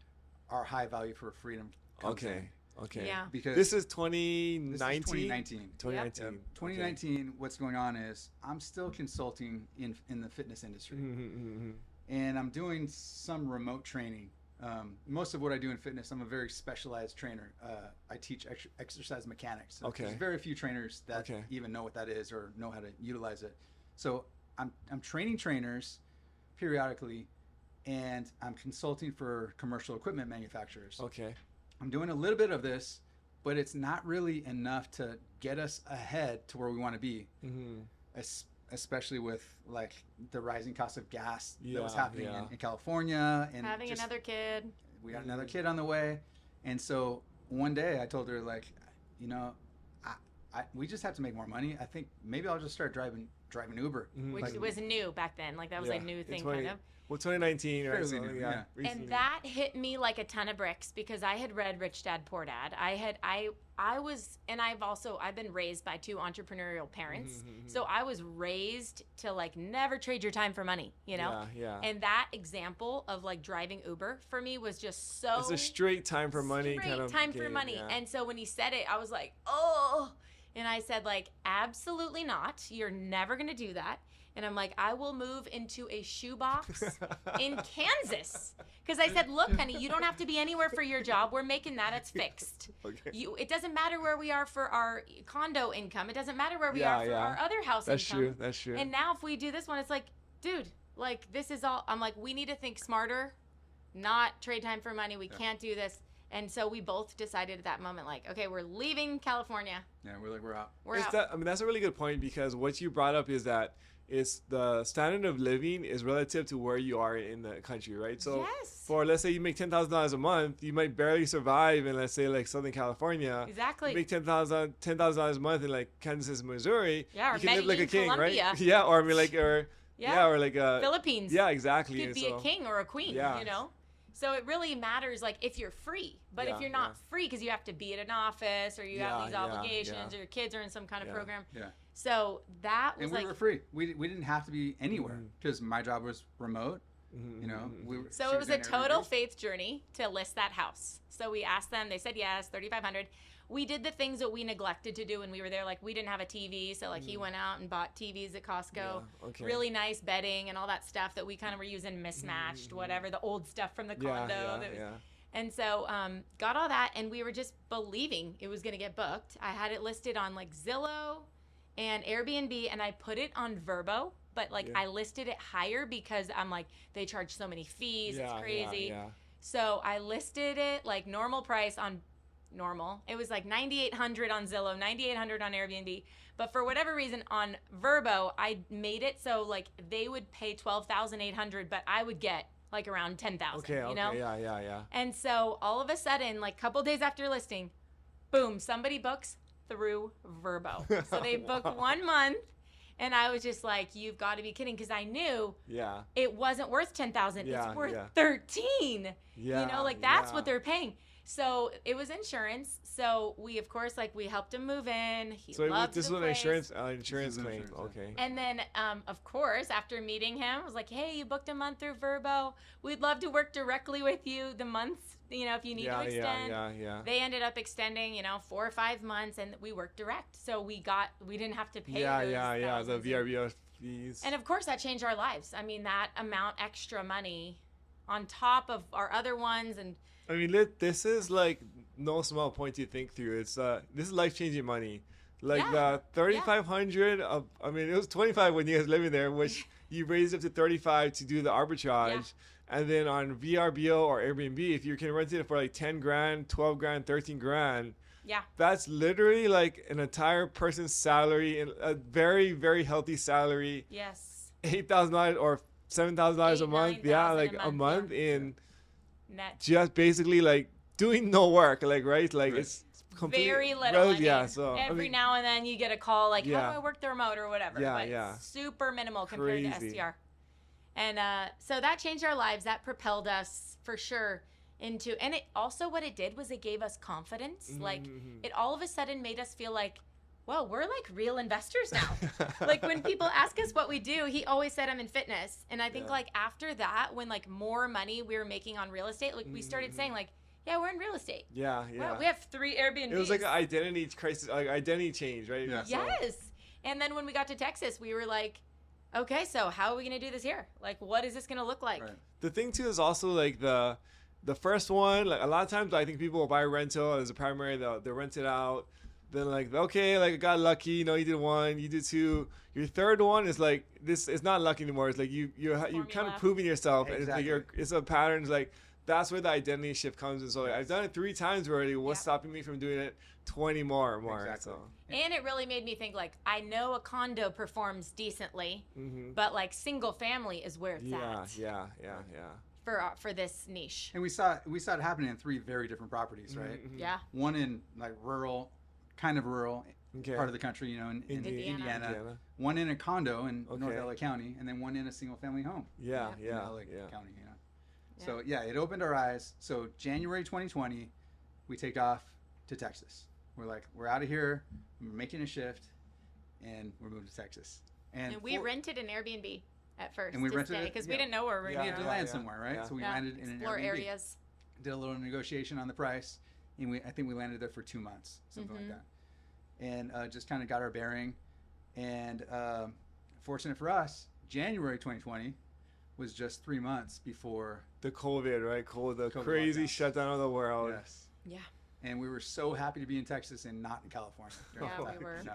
high value for freedom comes in. Okay. Yeah. Because this is 2019. 2019. 2019. Yep. 2019. What's going on is I'm still consulting in the fitness industry, and I'm doing some remote training. Most of what I do in fitness, I'm a very specialized trainer. I teach exercise mechanics. So there's very few trainers that even know what that is or know how to utilize it. So I'm training trainers periodically, and I'm consulting for commercial equipment manufacturers. Okay. I'm doing a little bit of this, but it's not really enough to get us ahead to where we want to be, especially with like the rising cost of gas that was happening in California. And having another kid. We got another kid on the way. And so one day I told her, like, we just have to make more money. I think maybe I'll just start driving Uber. Which was new back then. Like that was a new thing kind of. Well, 2019, right? So, new, And that hit me like a ton of bricks because I had read Rich Dad Poor Dad. I've been raised by 2 entrepreneurial parents. So I was raised to like never trade your time for money, Yeah. And that example of like driving Uber for me was just so. It's a straight time for money kind of time for money. Yeah. And so when he said it, I was like, oh. And I said like, absolutely not. You're never going to do that. And I'm like, I will move into a shoebox in Kansas Because I said, look, honey, you don't have to be anywhere for your job. We're making that. It's fixed. Okay. It doesn't matter where we are for our condo income. It doesn't matter where we are for our other house That's income. true. That's true. And now if we do this one, it's like, dude, like this is all. I'm like, we need to think smarter, not trade time for money. We can't do this. And so we both decided at that moment, like, okay, we're leaving California. Yeah, we're out. We're out. I mean, that's a really good point, because what you brought up is that it's the standard of living is relative to where you are in the country, right? So Yes. for, let's say you make $10,000 a month, you might barely survive in, let's say, like Southern California. Exactly. You make $10,000 a month in like Kansas, Missouri. Yeah, or you can live like a king, Colombia. right? Yeah, or I mean, like, or like Philippines. Yeah, exactly. You could be a king or a queen, Yeah. you know? So it really matters, like, if you're free. But if you're not free because you have to be at an office or you have these obligations or your kids are in some kind of program. Yeah. So that was and we were free. We didn't have to be anywhere because my job was remote. You know, So it was a total faith journey to list that house. So we asked them, they said yes, $3,500. We did the things that we neglected to do when we were there. Like, we didn't have a TV, so like he went out and bought TVs at Costco, really nice bedding and all that stuff that we kind of were using mismatched, whatever, the old stuff from the condo. And so got all that, and we were just believing it was going to get booked. I had it listed on like Zillow and Airbnb, and I put it on Verbo, but like I listed it higher because I'm like, they charge so many fees, it's crazy. So I listed it like normal price on normal. It was like $9,800 on Zillow, $9,800 on Airbnb. But for whatever reason on Verbo, I made it so like they would pay $12,800, but I would get like around $10,000. You know? Yeah. And so all of a sudden, like a couple days after listing, boom, somebody books through Verbo. So they booked 1 month. And I was just like, you've got to be kidding, because I knew it wasn't worth $10,000. It's worth $13,000. You know, like that's what they're paying. So it was insurance. So we, of course, like we helped him move in. He loved this the was place. an insurance claim. Okay. And then, of course, after meeting him, I was like, hey, you booked a month through Verbo. We'd love to work directly with you the months, you know, if you need to extend. They ended up extending, you know, 4 or 5 months, and we worked direct. So we didn't have to pay the VRBO fees. And of course, that changed our lives. I mean, that amount extra money on top of our other ones. And I mean, this is like no small point to think through. It's this is life-changing money. Like the $3,500 I mean, it was $25 when you guys living there, which you raised up to $35 to do the arbitrage. And then on VRBO or Airbnb, if you can rent it for like $10,000, $12,000, $13,000, that's literally like an entire person's salary, and a very, very healthy salary. Yes. $8,000 or $7,000 a month. Like a month in net. Just basically like doing no work, like like it's completely very little. So every now and then you get a call like, how do I work the remote or whatever? But super minimal compared to STR. And so that changed our lives. That propelled us for sure into, and it also, what it did was it gave us confidence. Like it all of a sudden made us feel like, well, we're like real investors now. Like when people ask us what we do, he always said I'm in fitness. And I think like after that, when like more money we were making on real estate, like we started saying like, yeah, we're in real estate. Wow, we have 3 Airbnbs. It was like an identity crisis, like identity change, right? Yes. And then when we got to Texas, we were like, okay, so how are we going to do this here? Like, what is this going to look like? The thing too is also like the first one, like a lot of times I think people will buy a rental as a primary, they'll rent it out. Then like, okay, like I got lucky, you know, you did 1, you did 2. Your third one is like, this is not lucky anymore. It's like you're kind of proving yourself. Exactly. And it's a pattern. It's like, that's where the identity shift comes in. So like, I've done it 3 times already. What's stopping me from doing it 20 more? Exactly. So. And it really made me think like, I know a condo performs decently, but like single family is where it's at. Yeah. For this niche. And we saw it happening in 3 very different properties, right? Yeah. One in like kind of rural part of the country, you know, in Indiana. One in a condo in North LA County, and then one in a single family home. in LA County, you know. So it opened our eyes. So January 2020, we take off to Texas. We're like, we're out of here. We're making a shift, and we're moving to Texas. And we rented an Airbnb at first. And we rented it because we didn't know where we were going. We had to land somewhere, right? Yeah. So we landed in an Explore Airbnb. areas. Did a little negotiation on the price, and I think we landed there for 2 months, something like that. And just kind of got our bearing. And fortunate for us, January 2020 was just 3 months before The COVID, right? The COVID crazy lockdowns. shutdown of the world. Yes. Yeah. And we were so happy to be in Texas and not in California. during Yeah, that. we were. No,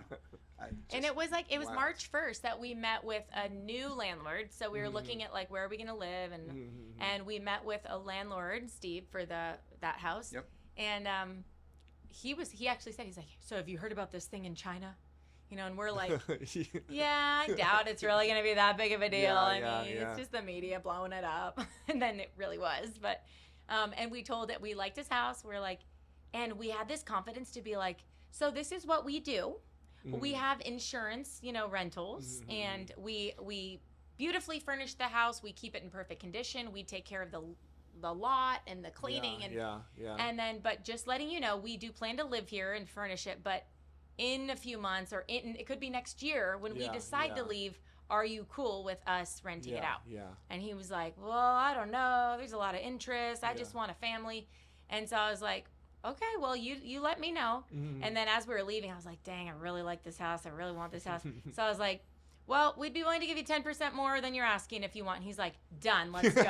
And it was wild. March 1st that we met with a new landlord. So we were looking at like where are we going to live, and we met with a landlord, Steve, for that house. Yep. And he actually said, he's like, so have you heard about this thing in China? And we're like, yeah, I doubt it's really going to be that big of a deal. Yeah, I yeah, mean, yeah. it's just the media blowing it up. And then it really was. But, and we told that we liked his house. We're like, and we had this confidence to be like, so this is what we do. We have insurance, rentals, and we beautifully furnish the house. We keep it in perfect condition. We take care of the lot and the cleaning and then, but just letting you know, we do plan to live here and furnish it, but in a few months or it could be next year when we decide to leave, are you cool with us renting it out? Yeah. And he was like, well, I don't know. There's a lot of interest. I just want a family. And so I was like, okay, well, you let me know. And then as we were leaving, I was like, dang, I really like this house. I really want this house. So I was like, well, we'd be willing to give you 10% more than you're asking if you want. And he's like, done, let's go.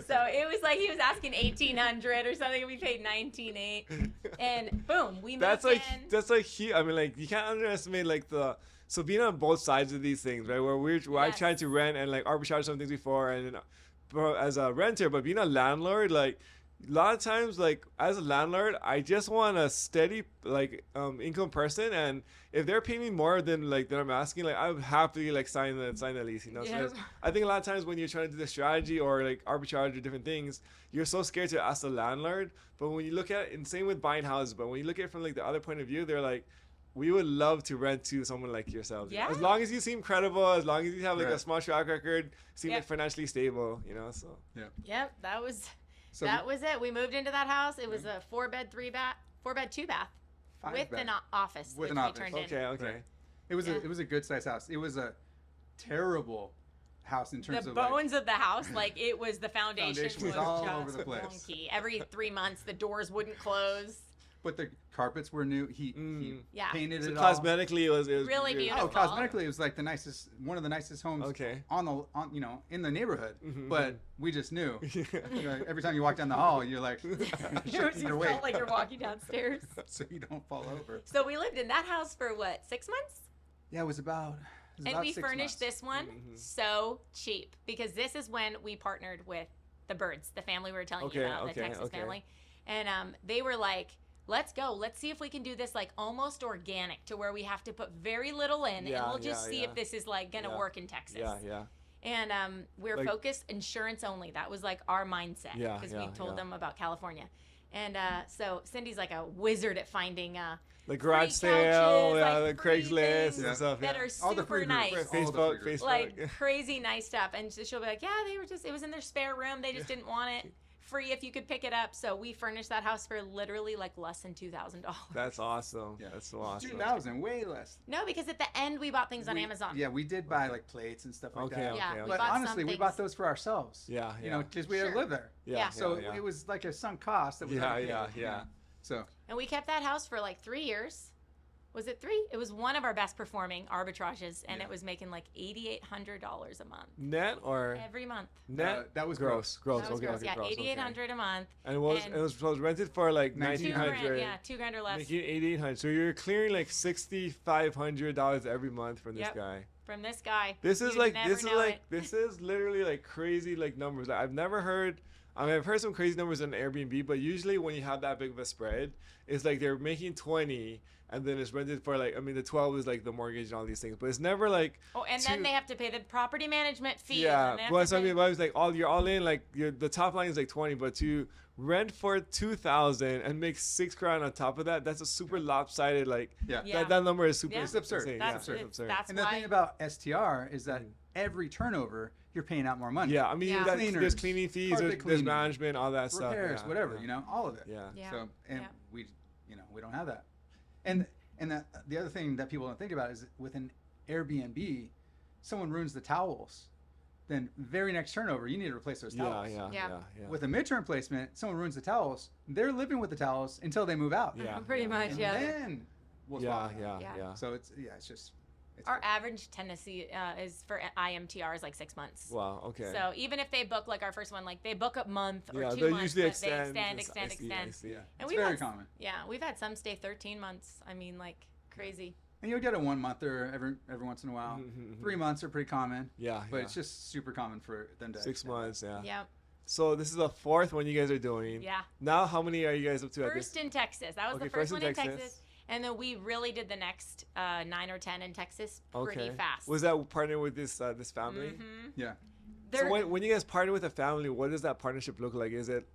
So it was like he was asking $1,800 or something, and we paid $19,800. And boom, we moved That's like huge. I mean, like, you can't underestimate like so being on both sides of these things, right? Where I tried to rent and like arbitrage some things before, and as a renter, but being a landlord, like, a lot of times, like, as a landlord, I just want a steady, like, income person, and if they're paying me more than I'm asking, like, I would happily, like, sign the lease, So I think a lot of times when you're trying to do the strategy or, like, arbitrage or different things, you're so scared to ask the landlord, but when you look at it, and same with buying houses, but when you look at it from, like, the other point of view, they're like, we would love to rent to someone like yourselves. Yeah. As long as you seem credible, as long as you have, like, a small track record, seem, like, financially stable, so. Yeah. Yep, that was... So that was it. We moved into that house. It was a 4-bed, 2 bath, with an office. With which an we office. turned Okay. Right. It was a good sized house. It was a terrible house in terms the of bones of the house. Like, it was the foundation was all over the just place. wonky. Every 3 months, the doors wouldn't close. But the carpets were new. He painted So it all. Really cosmetically, it was beautiful. Oh, cosmetically, it was like one of the nicest homes. Okay. In the neighborhood. But we just knew. Yeah. Every time you walk down the hall, you're like, You your weight, felt like you're walking downstairs. so you don't fall over. So we lived in that house for what, 6 months? Yeah, it was about. And we 6 furnished months. this one so cheap because this is when we partnered with the Birds, the family we were telling you about, the Texas family. And they were like, let's go. Let's see if we can do this like almost organic to where we have to put very little in, and we'll just see if this is like going to work in Texas. Yeah. And we're Like, focused insurance only. That was like our mindset because we told them about California. And so Cindy's like a wizard at finding like garage free sale, couches, like the free Craigslist things and stuff. that are All the super free nice. groups. Facebook. Like crazy nice stuff. And she'll be like, yeah, it was in their spare room. They just didn't want it. Free if you could pick it up. So we furnished that house for literally like less than $2,000. That's awesome. Yeah. That's so awesome. 2,000, way less. No, because at the end we bought things on Amazon. Yeah, we did buy like plates and stuff like that. Yeah, we But bought honestly, some we things. bought those for ourselves. Yeah. Because we had to live there. Yeah. So it was like a sunk cost. That was allocated, Yeah. So. And we kept that house for like 3 years. Was it 3? It was one of our best performing arbitrages, and it was making like $8,800 a month. Net or Every month. net? That was gross. That was Okay. gross. Yeah, gross, $8,800 a month. And it was rented for like $1,900. Yeah, $2,000 or less. Making $8,800. So you're clearing like $6,500 every month from this guy. From this guy. This is You'd never know it. this is literally like crazy like numbers. Like, I've never heard. I mean, I've heard some crazy numbers on Airbnb, but usually when you have that big of a spread, it's like they're making 20, and then it's rented for like, I mean, the 12 is like the mortgage and all these things, but it's never like. Oh, and then they have to pay the property management fee. Yeah, well, so I mean, I was like, you're all in, like the top line is like 20, but to rent for 2,000 and make $6,000 on top of that, that's a super lopsided like. Yeah. That number is super. Yeah. It's absurd. Insane. That's absurd. That's And the why. thing about STR is that every turnover, you're paying out more money. Yeah, I mean, Yeah. there's Cleaners, cleaning fees, carpet there's cleaning, management, all that stuff. Repairs, Yeah, whatever, yeah. all of it. Yeah. Yeah. So, and Yeah. we don't have that. And the other thing that people don't think about is with an Airbnb, someone ruins the towels. Then very next turnover, you need to replace those towels. Yeah. With a midterm placement, someone ruins the towels. They're living with the towels until they move out. Yeah. Pretty much, And yeah. then we'll swap them out. Yeah. So it's just Our average tenancy is for IMTR is like 6 months. Wow. Okay. So even if they book like our first one, like they book a month or 2 they'll months, usually but extend. they extend. Yeah. And It's very common. Yeah, we've had some stay 13 months. I mean, like crazy. And you'll get a 1 monther every once in a while. 3 months are pretty common. Yeah. But it's just super common for them to 6 extend. months. Yeah. Yeah. So this is the 4th one you guys are doing. Yeah. Now, how many are you guys up to? First in Texas. That was the first one in Texas. And then we really did the next 9 or 10 in Texas pretty fast. Was that partnered with this family? Mm-hmm. Yeah. So when you guys partner with a family, what does that partnership look like? Is it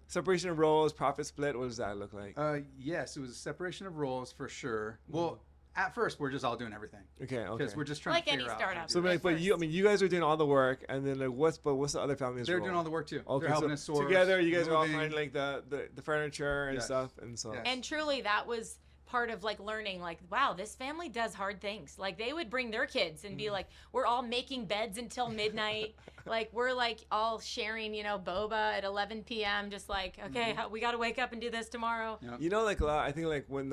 separation of roles, profit split? What does that look like? Yes, it was a separation of roles for sure. Well, at first we're just all doing everything. Okay. Because we're just trying like to figure any out. startup. So but you guys are doing all the work, and then like what's the other family's They're role? doing all the work too. Okay, They're helping so us source. together, you guys are all moving. finding like the furniture and stuff, and so. Yes. And truly, that was part of like learning, like, wow, this family does hard things. Like they would bring their kids and be like, we're all making beds until midnight. Like we're like all sharing, boba at 11 p.m. Just like, okay, we got to wake up and do this tomorrow. Yep. You know, like I think like when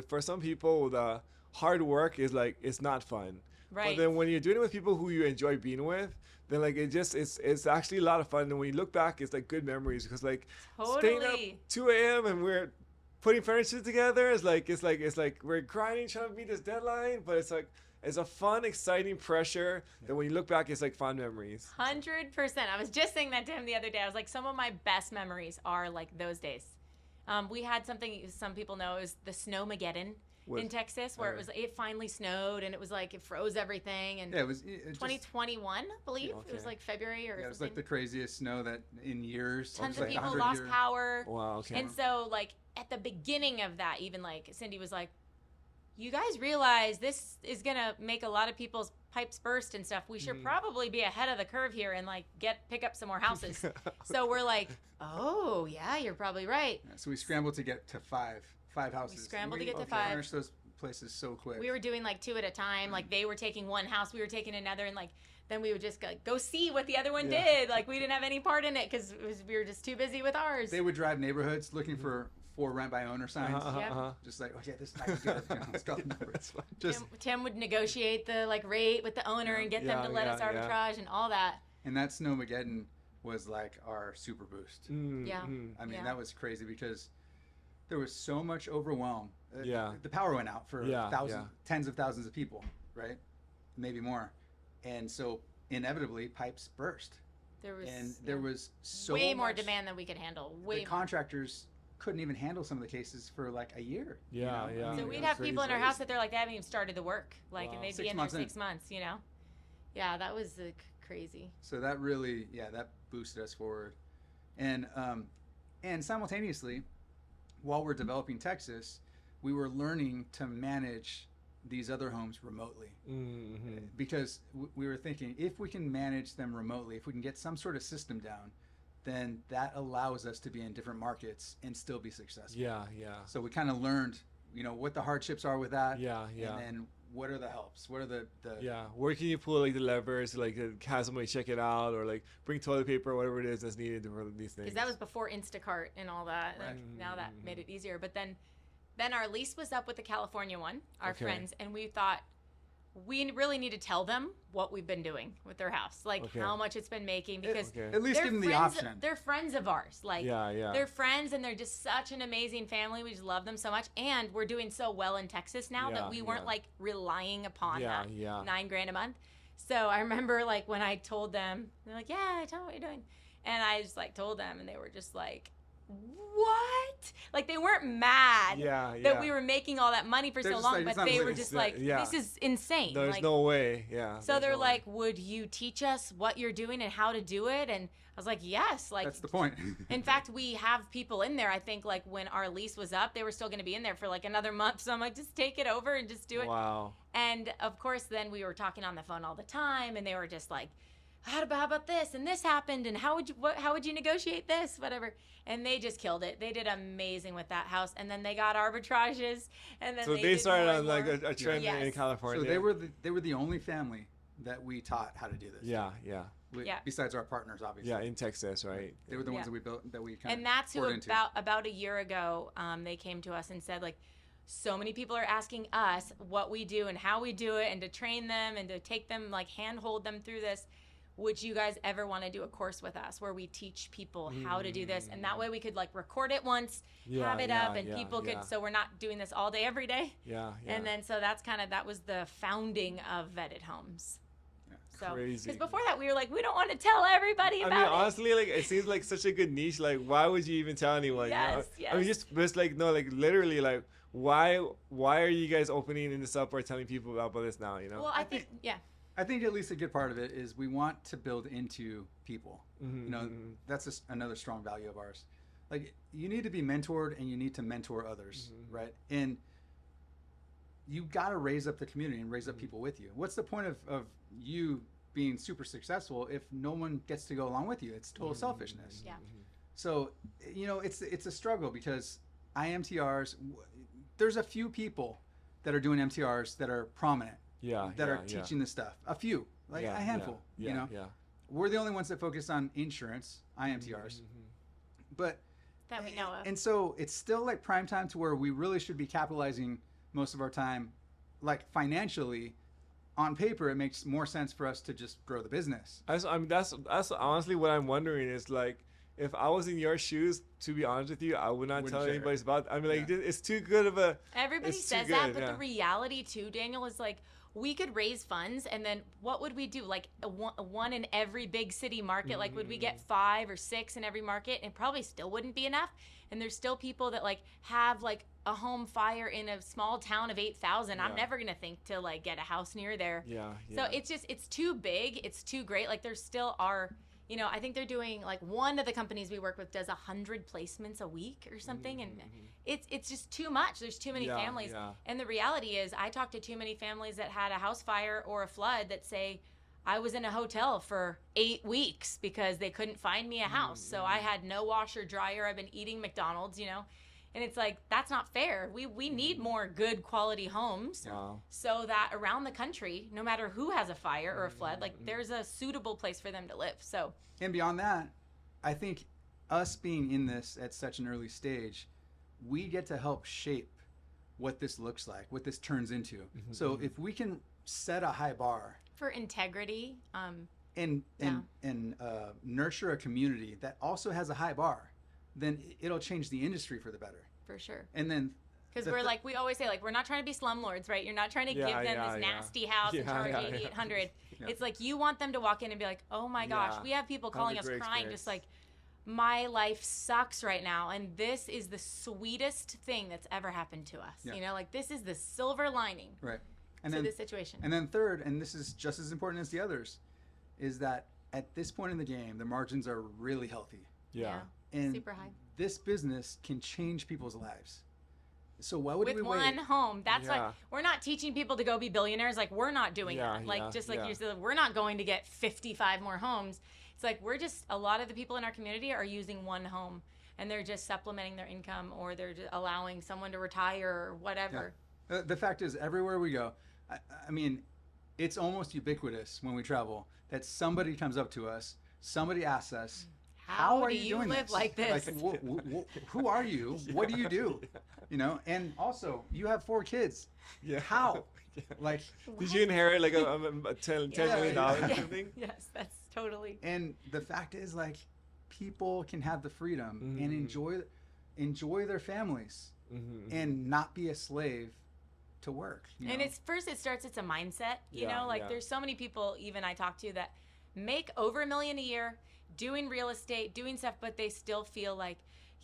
for some people the hard work is like it's not fun. Right. But then when you're doing it with people who you enjoy being with, then like it's actually a lot of fun. And when you look back, it's like good memories because like staying up 2 a.m. and we're putting furniture together is like it's like we're grinding trying to meet this deadline, but it's like it's a fun, exciting pressure that when you look back, it's like fond memories. 100%. I was just saying that to him the other day. I was like, some of my best memories are like those days. We had something some people know is the Snowmageddon in Texas, where it finally snowed and it was like it froze everything. And it was 2021, I believe. It was like February or something. It was like the craziest snow that in years. Tons of people like lost power. Wow. Okay. And so like at the beginning of that, even like Cindy was like, you guys realize this is gonna make a lot of people's pipes burst and stuff. We should probably be ahead of the curve here and like pick up some more houses. So we're like, oh yeah, you're probably right. Yeah, so we scrambled to get to five houses. We scrambled to get to We 5. furnished those places so quick. We were doing like 2 at a time. Like they were taking one house, we were taking another, and like then we would just go see what the other one did. Like we didn't have any part in it because we were just too busy with ours. They would drive neighborhoods looking for rent by owner signs. Just like, okay, this might be good. Let's go. Just Tim would negotiate the like rate with the owner and get them to let us arbitrage and all that. And that Snowmageddon was like our super boost. Yeah. I mean, that was crazy because there was so much overwhelm. The power went out for tens of thousands of people, right? Maybe more. And so inevitably pipes burst. There was so way more much demand than we could handle. The contractors couldn't even handle some of the cases for like a year. Yeah. So we'd have people in our house that they're like, they haven't even started the work. Like, and they'd be in there 6 months, Yeah, that was crazy. So that really, that boosted us forward. And simultaneously, while we're developing Texas, we were learning to manage these other homes remotely. Because we were thinking, if we can manage them remotely, if we can get some sort of system down, then that allows us to be in different markets and still be successful. Yeah. So we kind of learned, what the hardships are with that. Yeah. And then what are the helps? What are the where can you pull like the levers, like have somebody check it out, or like bring toilet paper or whatever it is that's needed for these things? Because that was before Instacart and all that. Right. Now that made it easier. But then our lease was up with the California one, our friends, and we thought we really need to tell them what we've been doing with their house, like how much it's been making, because at least give them the option. They're friends of ours, like they're friends, and they're just such an amazing family. We just love them so much, and we're doing so well in Texas now that we weren't like relying upon that $9,000 a month. So I remember like when I told them, they're like, "Yeah, tell me what you're doing," and I just like told them, and they were just like, what? Like they weren't mad that we were making all that money for so long, but they were just like, this is insane. There's like, no way. So they're like, would you teach us what you're doing and how to do it? And I was like, yes. Like that's the point. In fact, we have people in there. I think like when our lease was up, they were still going to be in there for like another month. So I'm like, just take it over and just do it. Wow. And of course, then we were talking on the phone all the time, and they were just like, how about this and this happened, and how would you negotiate this, whatever. And they just killed it. They did amazing with that house, and then they got arbitrages, and then they started on like a trend in California. So they were the only family that we taught how to do this. Yeah. Besides our partners, obviously. Yeah, in Texas, right? They were the ones that we built, that we kind of. And that's who about a year ago they came to us and said like, so many people are asking us what we do and how we do it, and to train them and to take them, like handhold them through this. Would you guys ever want to do a course with us where we teach people how to do this? And that way we could like record it once, have it up, and people could, so we're not doing this all day, every day. Yeah. And then, so that's that was the founding of Vetted Homes. So, crazy. because before that we were like, we don't want to tell everybody about it. Honestly, like it seems like such a good niche. Like, why would you even tell anyone? Yes, yes. I mean, just like, no, like literally, like, why are you guys opening this up or telling people about this now? Well, I think I think at least a good part of it is we want to build into people. That's another strong value of ours. Like, you need to be mentored, and you need to mentor others, right? And you got to raise up the community and raise up people with you. What's the point of you being super successful if no one gets to go along with you? It's total selfishness. Yeah. So, it's a struggle, because IMTRs, there's a few people that are doing MTRs that are prominent. That are teaching this stuff. A few, like a handful, We're the only ones that focus on insurance, IMTRs. But that we know of. And so it's still like prime time to where we really should be capitalizing most of our time, like financially. On paper, it makes more sense for us to just grow the business. That's honestly what I'm wondering is, like, if I was in your shoes, to be honest with you, I would not tell anybody about it. I mean, like, it's too good of a... Everybody says that, but the reality, too, Daniel, is like, we could raise funds, and then what would we do? Like, one in every big city market? Like, would we get 5 or 6 in every market? And probably still wouldn't be enough. And there's still people that, like, have, like, a home fire in a small town of 8,000. I'm never going to think to, like, get a house near there. So it's too big. It's too great. Like, there still are... I think they're doing, like, one of the companies we work with does 100 placements a week or something. And it's just too much. There's too many families. And the reality is, I talked to too many families that had a house fire or a flood that say, I was in a hotel for 8 weeks because they couldn't find me a house. So I had no washer, dryer. I've been eating McDonald's, And it's like, that's not fair. We need more good quality homes so that around the country, no matter who has a fire or a flood, like, there's a suitable place for them to live. So, and beyond that, I think us being in this at such an early stage, we get to help shape what this looks like, what this turns into. So if we can set a high bar for integrity, and nurture a community that also has a high bar, then it'll change the industry for the better. For sure. And then... Because we always say, like, we're not trying to be slumlords, right? You're not trying to give them this nasty house and charge $800. It's like, you want them to walk in and be like, oh my gosh. We have people calling us crying, just like, my life sucks right now, and this is the sweetest thing that's ever happened to us. Like, this is the silver lining to this situation. And then third, and this is just as important as the others, is that at this point in the game, the margins are really healthy. And super high. This business can change people's lives. So why would we wait? With one home. That's why we're not teaching people to go be billionaires. Like, we're not doing that. Like, just like you said, we're not going to get 55 more homes. It's like, a lot of the people in our community are using one home, and they're just supplementing their income, or they're just allowing someone to retire or whatever. The fact is, everywhere we go, I mean, it's almost ubiquitous when we travel that somebody comes up to us, somebody asks us, how are you doing live this? Like this? Like, who are you? What do you do? And also, you have 4 kids. How? Like, did you inherit like a $10 million or something? Yes, that's totally. And the fact is, like, people can have the freedom and enjoy their families and not be a slave to work. And it's a mindset. There's so many people, even I talk to, that make over $1 million a year, doing real estate, doing stuff, but they still feel like,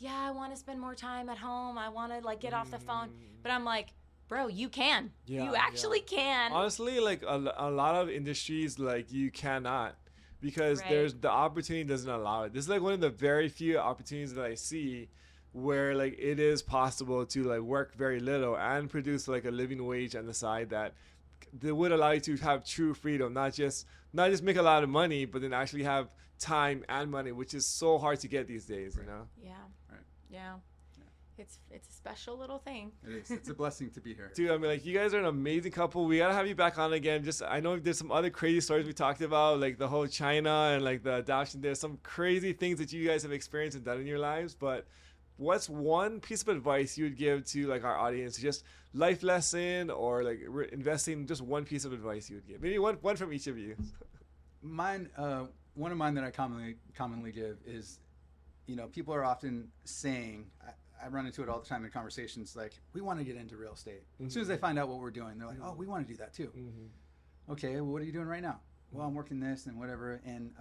I want to spend more time at home. I want to, like, get off the phone. But I'm like, bro, you can. You actually can. Honestly, like, a lot of industries, like, you cannot, because there's the opportunity doesn't allow it. This is like one of the very few opportunities that I see where, like, it is possible to, like, work very little and produce, like, a living wage on the side that would allow you to have true freedom, not just make a lot of money, but then actually have time and money, which is so hard to get these days. It's a special little thing. It is. It's a blessing to be here. Dude, I mean, like, you guys are an amazing couple. We gotta have you back on again. I know there's some other crazy stories we talked about, like the whole China and, like, the adoption. There's some crazy things that you guys have experienced and done in your lives, but what's one piece of advice you would give to like our audience, just life lesson or like investing, just one piece of advice you would give? Maybe one from each of you. Mine, one of mine that I commonly give is, people are often saying, I run into it all the time in conversations, like, we want to get into real estate. As soon as they find out what we're doing, they're like, oh, we want to do that too. Okay, well, what are you doing right now? Well, I'm working this and whatever. And,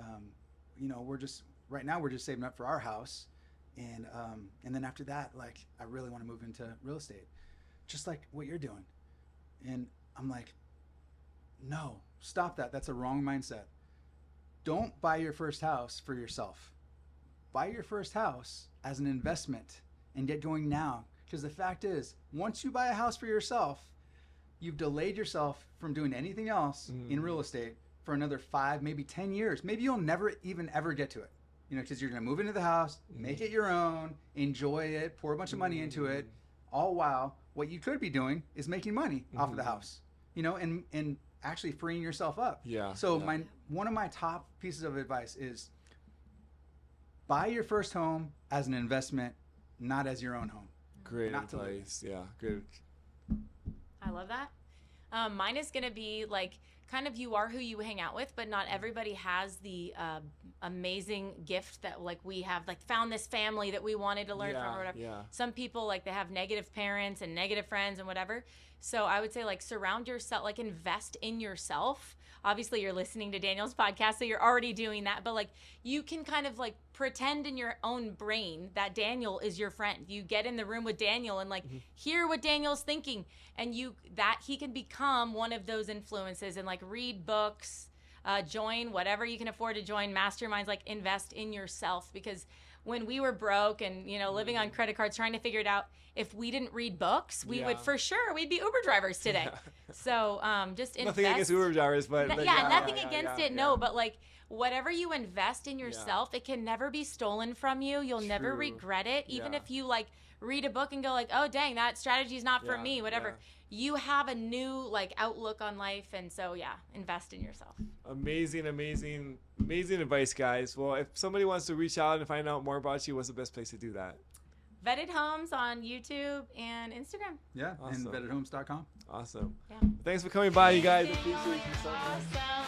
right now we're just saving up for our house. And then after that, like, I really want to move into real estate, just like what you're doing. And I'm like, no, stop that. That's a wrong mindset. Don't buy your first house for yourself. Buy your first house as an investment and get going now. Because the fact is, once you buy a house for yourself, you've delayed yourself from doing anything else in real estate for another 5, maybe 10 years. Maybe you'll never even ever get to it. Because you're going to move into the house, make it your own, enjoy it, pour a bunch of money into it, all while what you could be doing is making money off of the house, and actually freeing yourself up. Yeah. So one of my top pieces of advice is buy your first home as an investment, not as your own home. Great advice. Yeah, good. I love that. Mine is going to be like, kind of, you are who you hang out with, but not everybody has the amazing gift that like we have, like found this family that we wanted to learn from or whatever. Yeah. Some people, like, they have negative parents and negative friends and whatever. So I would say, like, surround yourself, like, invest in yourself. Obviously, you're listening to Daniel's podcast, so you're already doing that. But, like, you can kind of, like, pretend in your own brain that Daniel is your friend. You get in the room with Daniel and, like, hear what Daniel's thinking. And that he can become one of those influences, and, like, read books, join whatever you can afford to join, masterminds, like, invest in yourself. Because when we were broke and, living on credit cards, trying to figure it out, if we didn't read books, we'd be Uber drivers today. So just invest. Nothing against Uber drivers, but nothing against it. No, but like, whatever you invest in yourself, it can never be stolen from you. You'll never regret it. Even if you like read a book and go like, oh dang, that strategy is not for me, whatever. You have a new like outlook on life. And so invest in yourself. Amazing advice, guys. Well, if somebody wants to reach out and find out more about you, what's the best place to do that? Vetted Homes on YouTube and Instagram. Yeah, awesome. And vettedhomes.com. Awesome. Yeah. Thanks for coming by, you guys. Appreciate you so much. Awesome.